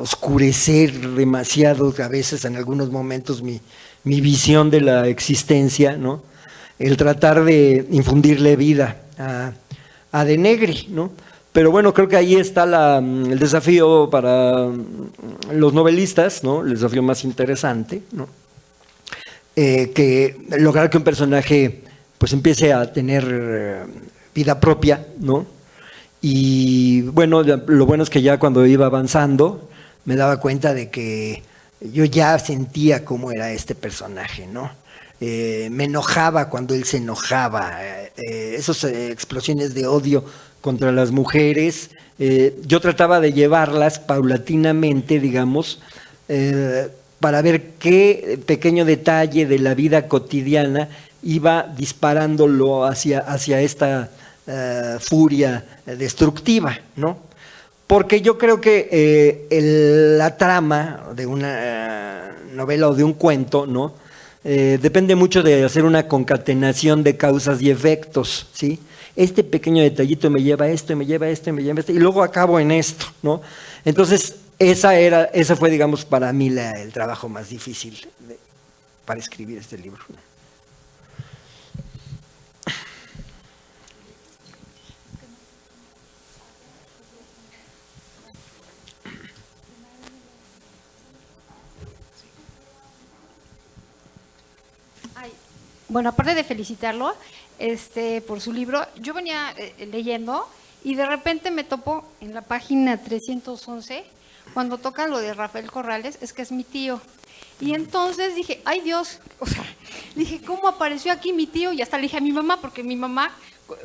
oscurecer demasiado, a veces en algunos momentos, mi visión de la existencia, ¿no? El tratar de infundirle vida a De Negri, ¿no? Pero bueno, creo que ahí está el desafío para los novelistas, ¿no? El desafío más interesante, ¿no? Que lograr que un personaje pues empiece a tener vida propia, ¿no? Y bueno, lo bueno es que ya cuando iba avanzando me daba cuenta de que yo ya sentía cómo era este personaje, ¿no? Me enojaba cuando él se enojaba, esas explosiones de odio contra las mujeres, yo trataba de llevarlas paulatinamente, digamos, para ver qué pequeño detalle de la vida cotidiana iba disparándolo hacia esta furia destructiva, ¿no? Porque yo creo que la trama de una novela o de un cuento, ¿no? Depende mucho de hacer una concatenación de causas y efectos, ¿sí? Este pequeño detallito me lleva a esto, me lleva a esto, me lleva a esto, y luego acabo en esto, ¿no? Entonces, esa fue, digamos, para mí el trabajo más difícil para escribir este libro. Bueno, aparte de felicitarlo por su libro, yo venía leyendo y de repente me topo en la página 311, cuando toca lo de Rafael Corrales, es que es mi tío. Y entonces dije, ay Dios, o sea, dije, ¿cómo apareció aquí mi tío? Y hasta le dije a mi mamá, porque mi mamá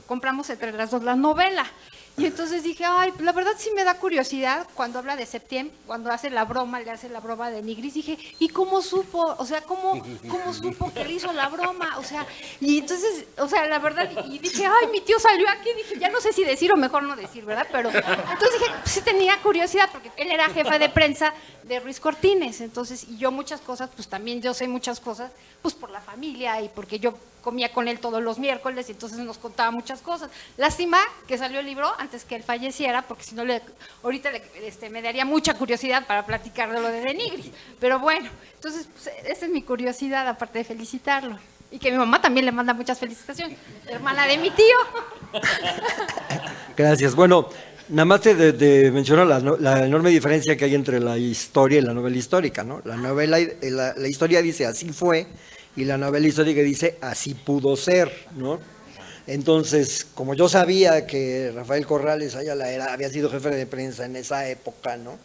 compramos entre las dos la novela. Y entonces dije, ay, la verdad sí me da curiosidad cuando habla de Septiembre, cuando hace la broma, le hace la broma de Nigris, dije, ¿y cómo supo? O sea, ¿cómo supo que le hizo la broma? O sea, y entonces, o sea, la verdad, y dije, ay, mi tío salió aquí, dije, ya no sé si decir o mejor no decir, ¿verdad? Pero entonces dije, pues, sí tenía curiosidad, porque él era jefe de prensa de Ruiz Cortines, entonces, y yo muchas cosas, pues también yo sé muchas cosas, pues por la familia y porque yo comía con él todos los miércoles y entonces nos contaba muchas cosas. Lástima que salió el libro antes que él falleciera, porque si no, ahorita me daría mucha curiosidad para platicar de lo de Nigris. Pero bueno, entonces pues, esa es mi curiosidad, aparte de felicitarlo. Y que mi mamá también le manda muchas felicitaciones, hermana de mi tío. Gracias. Bueno, nada más te menciono la enorme diferencia que hay entre la historia y la novela histórica, ¿no? La historia dice así fue, y la novela histórica dice así pudo ser, ¿no? Entonces, como yo sabía que Rafael Corrales había sido jefe de prensa en esa época, ¿no?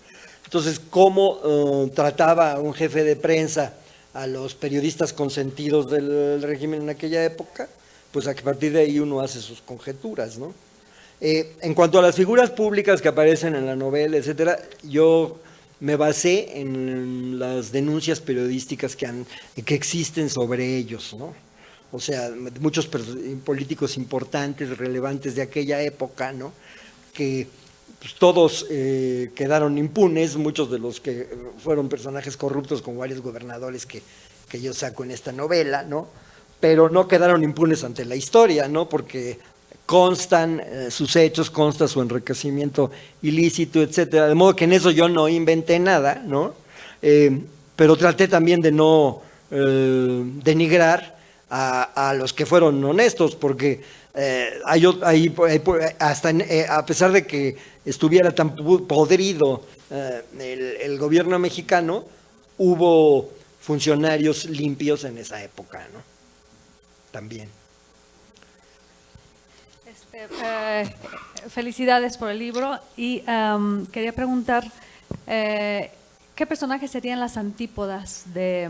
Entonces, ¿cómo trataba un jefe de prensa a los periodistas consentidos del régimen en aquella época? Pues a partir de ahí uno hace sus conjeturas, ¿no? En cuanto a las figuras públicas que aparecen en la novela, etcétera, yo me basé en las denuncias periodísticas que existen sobre ellos, ¿no? O sea, muchos políticos importantes, relevantes de aquella época, ¿no? Que pues, todos quedaron impunes, muchos de los que fueron personajes corruptos, como varios gobernadores que yo saco en esta novela, ¿no? Pero no quedaron impunes ante la historia, ¿no? Porque constan sus hechos, consta su enriquecimiento ilícito, etcétera. De modo que en eso yo no inventé nada, ¿no? Pero traté también de no denigrar a los que fueron honestos, porque a pesar de que estuviera tan podrido el gobierno mexicano, hubo funcionarios limpios en esa época, ¿no? También. Felicidades por el libro y quería preguntar ¿qué personajes serían las antípodas de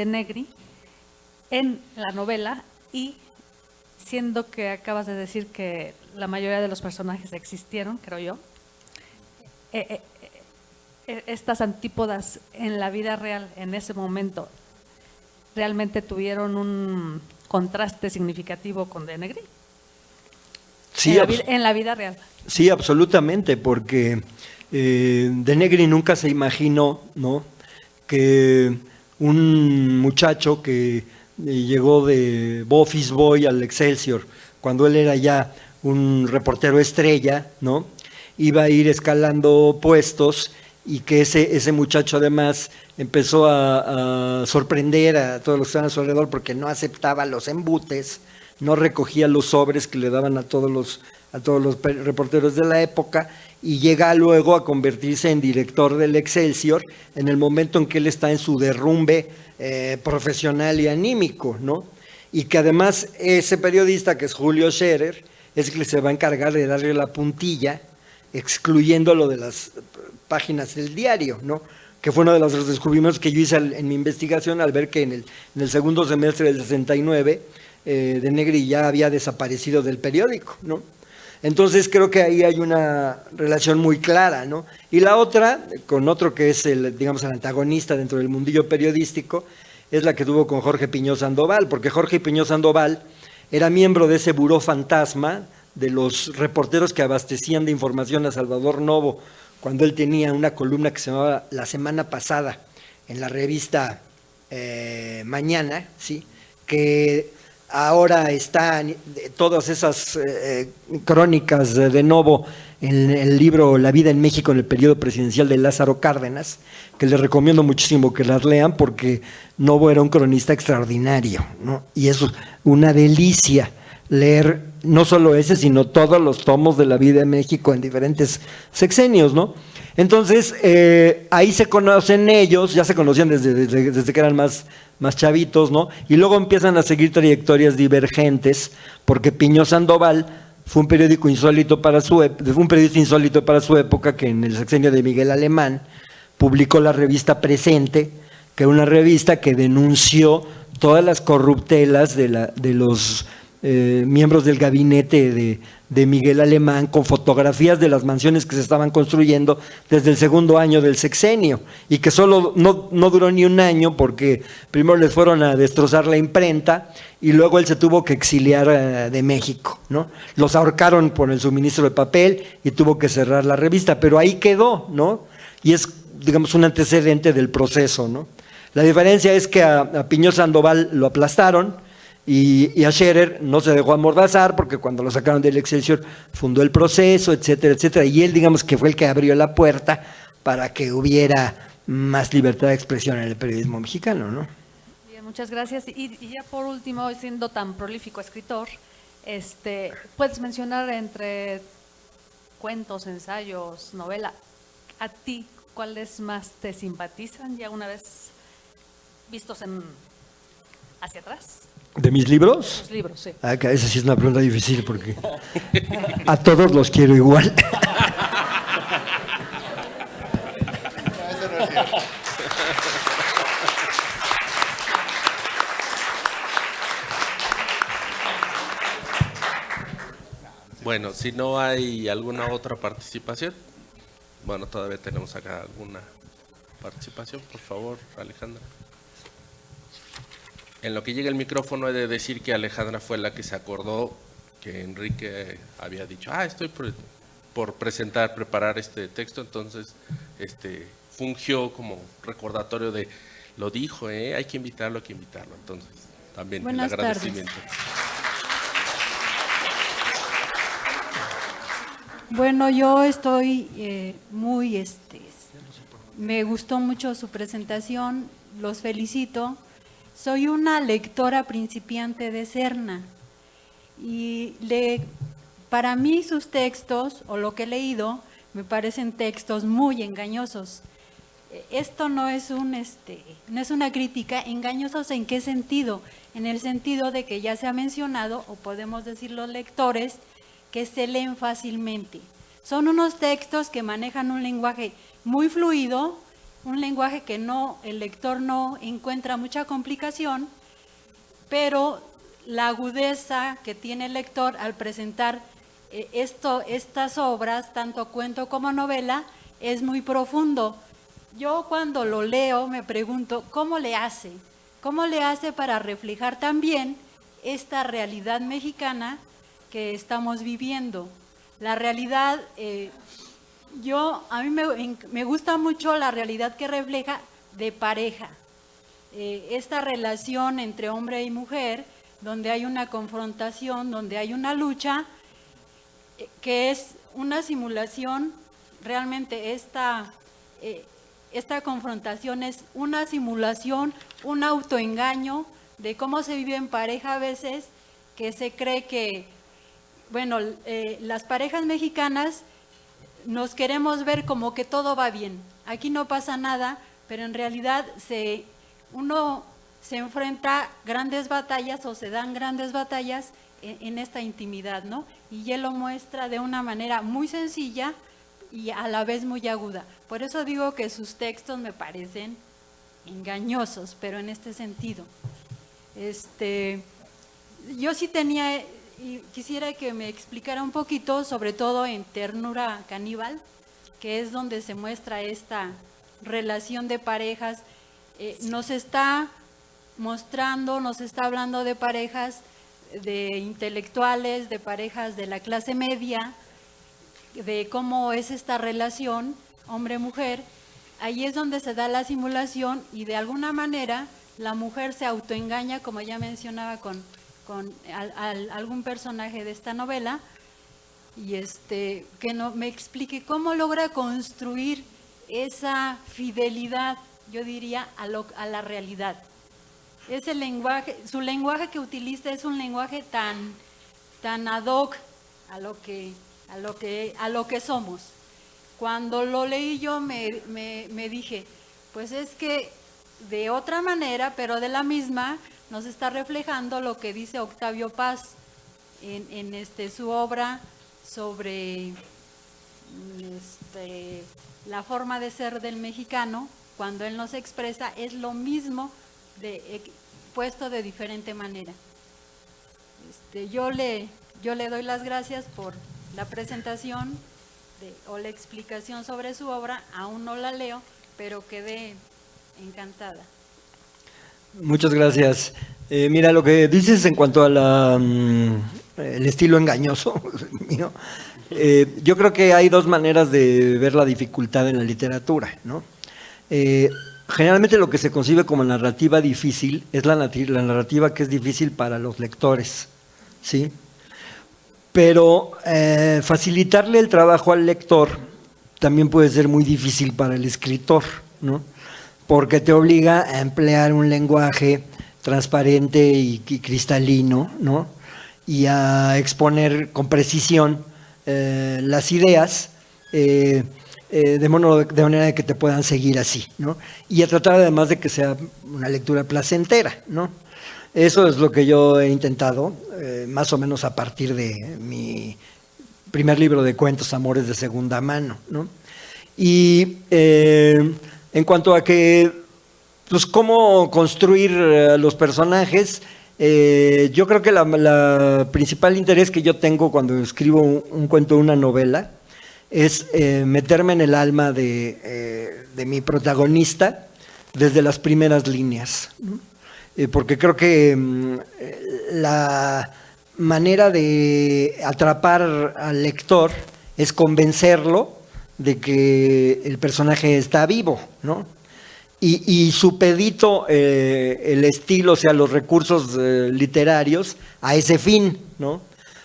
Negri en la novela? Y siendo que acabas de decir que la mayoría de los personajes existieron, creo yo, estas antípodas en la vida real, en ese momento, ¿realmente tuvieron un contraste significativo con de Negri? Sí, en la vida real. Sí, absolutamente, porque de Negri nunca se imaginó, ¿no?, que un muchacho que llegó de Office Boy al Excelsior, cuando él era ya un reportero estrella, ¿no?, iba a ir escalando puestos, y que ese muchacho además empezó a sorprender a todos los que estaban a su alrededor porque no aceptaba los embutes, no recogía los sobres que le daban a todos los reporteros de la época, y llega luego a convertirse en director del Excelsior en el momento en que él está en su derrumbe profesional y anímico, ¿no? Y que además ese periodista, que es Julio Scherer, es el que se va a encargar de darle la puntilla, excluyéndolo de las páginas del diario, ¿no?, que fue uno de los descubrimientos que yo hice en mi investigación al ver que en el segundo semestre del 69 de Negri ya había desaparecido del periódico, ¿no? Entonces creo que ahí hay una relación muy clara, ¿no? Y la otra, con otro que es el antagonista dentro del mundillo periodístico, es la que tuvo con Jorge Piñó Sandoval, porque Jorge Piñó Sandoval era miembro de ese buró fantasma de los reporteros que abastecían de información a Salvador Novo, cuando él tenía una columna que se llamaba La Semana Pasada en la revista Mañana, ¿sí?, que ahora están todas esas crónicas de Novo en el libro La vida en México en el periodo presidencial de Lázaro Cárdenas, que les recomiendo muchísimo que las lean, porque Novo era un cronista extraordinario, ¿no? Y es una delicia leer no solo ese, sino todos los tomos de La vida en México en diferentes sexenios, ¿no? Entonces, ahí se conocen ellos, ya se conocían desde que eran más chavitos, ¿no? Y luego empiezan a seguir trayectorias divergentes, porque Piñó Sandoval fue un periodista insólito para su época, que en el sexenio de Miguel Alemán publicó la revista Presente, que era una revista que denunció todas las corruptelas de los miembros del gabinete de Miguel Alemán, con fotografías de las mansiones que se estaban construyendo desde el segundo año del sexenio, y que solo no duró ni un año, porque primero les fueron a destrozar la imprenta y luego él se tuvo que exiliar de México, ¿no? Los ahorcaron por el suministro de papel y tuvo que cerrar la revista, pero ahí quedó, ¿no? Y es, digamos, un antecedente del proceso, ¿no? La diferencia es que a Piñó Sandoval lo aplastaron, y a Scherer no se dejó amordazar, porque cuando lo sacaron del Excelsior fundó el Proceso, etcétera, etcétera, y él, digamos, que fue el que abrió la puerta para que hubiera más libertad de expresión en el periodismo mexicano, ¿no? Bien, muchas gracias. Y ya por último, siendo tan prolífico escritor, puedes mencionar entre cuentos, ensayos, novela, a ti, ¿cuáles más te simpatizan ya una vez vistos hacia atrás? ¿De mis libros? Los libros, sí. Esa sí es una pregunta difícil, porque a todos los quiero igual. Bueno, si no hay alguna otra participación, bueno, todavía tenemos acá alguna participación, por favor, Alejandra. En lo que llega el micrófono, he de decir que Alejandra fue la que se acordó que Enrique había dicho, estoy por preparar este texto, entonces fungió como recordatorio de, lo dijo, hay que invitarlo, entonces también Buenas el agradecimiento. Bueno, yo estoy muy, me gustó mucho su presentación, los felicito. Soy una lectora principiante de Serna y para mí sus textos, o lo que he leído, me parecen textos muy engañosos. Esto no es no es una crítica. ¿Engañosos en qué sentido? En el sentido de que ya se ha mencionado, o podemos decir los lectores, que se leen fácilmente. Son unos textos que manejan un lenguaje muy fluido, un lenguaje que el lector no encuentra mucha complicación, pero la agudeza que tiene el lector al presentar estas obras, tanto cuento como novela, es muy profundo. Yo cuando lo leo me pregunto, ¿cómo le hace? ¿Cómo le hace para reflejar también esta realidad mexicana que estamos viviendo? La realidad, a mí me gusta mucho la realidad que refleja de pareja. Esta relación entre hombre y mujer, donde hay una confrontación, donde hay una lucha, que es una simulación, realmente esta confrontación es una simulación, un autoengaño de cómo se vive en pareja a veces, que se cree que, bueno, las parejas mexicanas nos queremos ver como que todo va bien, aquí no pasa nada, pero en realidad uno se enfrenta grandes batallas o se dan grandes batallas en esta intimidad, ¿no? Y él lo muestra de una manera muy sencilla y a la vez muy aguda. Por eso digo que sus textos me parecen engañosos, pero en este sentido. Yo sí tenía, y quisiera que me explicara un poquito, sobre todo en Ternura Caníbal, que es donde se muestra esta relación de parejas. Nos está mostrando, nos está hablando de parejas de intelectuales, de parejas de la clase media, de cómo es esta relación hombre-mujer. Ahí es donde se da la simulación y de alguna manera la mujer se autoengaña, como ya mencionaba con algún personaje de esta novela, y que no me explique cómo logra construir esa fidelidad, yo diría, a la realidad. Ese lenguaje, su lenguaje que utiliza es un lenguaje tan ad hoc a lo que somos. Cuando lo leí yo me dije, pues es que de otra manera, pero de la misma, nos está reflejando lo que dice Octavio Paz en su obra sobre la forma de ser del mexicano. Cuando él nos expresa, es lo mismo puesto de diferente manera. Yo le doy las gracias por la presentación o la explicación sobre su obra. Aún no la leo, pero quedé encantada. Muchas gracias. Mira, lo que dices en cuanto a el estilo engañoso mío, yo creo que hay dos maneras de ver la dificultad en la literatura, ¿no? Generalmente lo que se concibe como narrativa difícil es la narrativa que es difícil para los lectores, ¿sí? Pero facilitarle el trabajo al lector también puede ser muy difícil para el escritor, ¿no? Porque te obliga a emplear un lenguaje transparente y cristalino, ¿no? Y a exponer con precisión las ideas de manera que te puedan seguir así, ¿no? Y a tratar además de que sea una lectura placentera, ¿no? Eso es lo que yo he intentado, más o menos a partir de mi primer libro de cuentos, Amores de segunda mano, ¿no? Y en cuanto a que, pues, cómo construir los personajes, yo creo que la principal interés que yo tengo cuando escribo un cuento o una novela es meterme en el alma de mi protagonista desde las primeras líneas, ¿no? Porque creo que la manera de atrapar al lector es convencerlo de que el personaje está vivo, ¿no? Y supedito el estilo, o sea, los recursos literarios a ese fin, ¿no?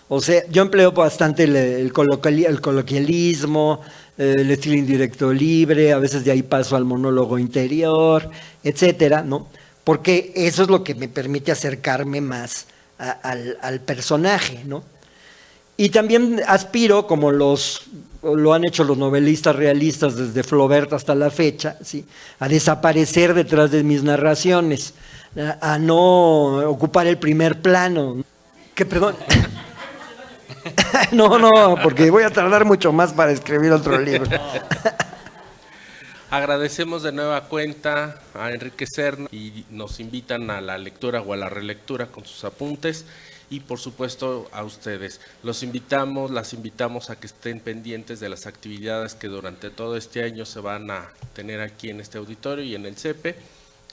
O sea, yo empleo bastante el coloquialismo, el estilo indirecto libre, a veces de ahí paso al monólogo interior, etcétera, ¿no? Porque eso es lo que me permite acercarme más al personaje, ¿no? Y también aspiro, como lo han hecho los novelistas realistas desde Flaubert hasta la fecha, ¿sí?, a desaparecer detrás de mis narraciones, a no ocupar el primer plano. ¿Qué, perdón? No, porque voy a tardar mucho más para escribir otro libro. Agradecemos de nueva cuenta a Enrique Serna y nos invitan a la lectura o a la relectura con sus apuntes. Y por supuesto a ustedes. Las invitamos a que estén pendientes de las actividades que durante todo este año se van a tener aquí en este auditorio y en el CEPE.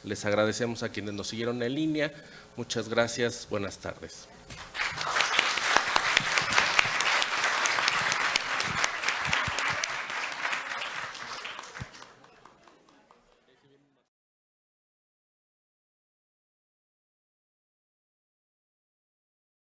Les agradecemos a quienes nos siguieron en línea. Muchas gracias. Buenas tardes.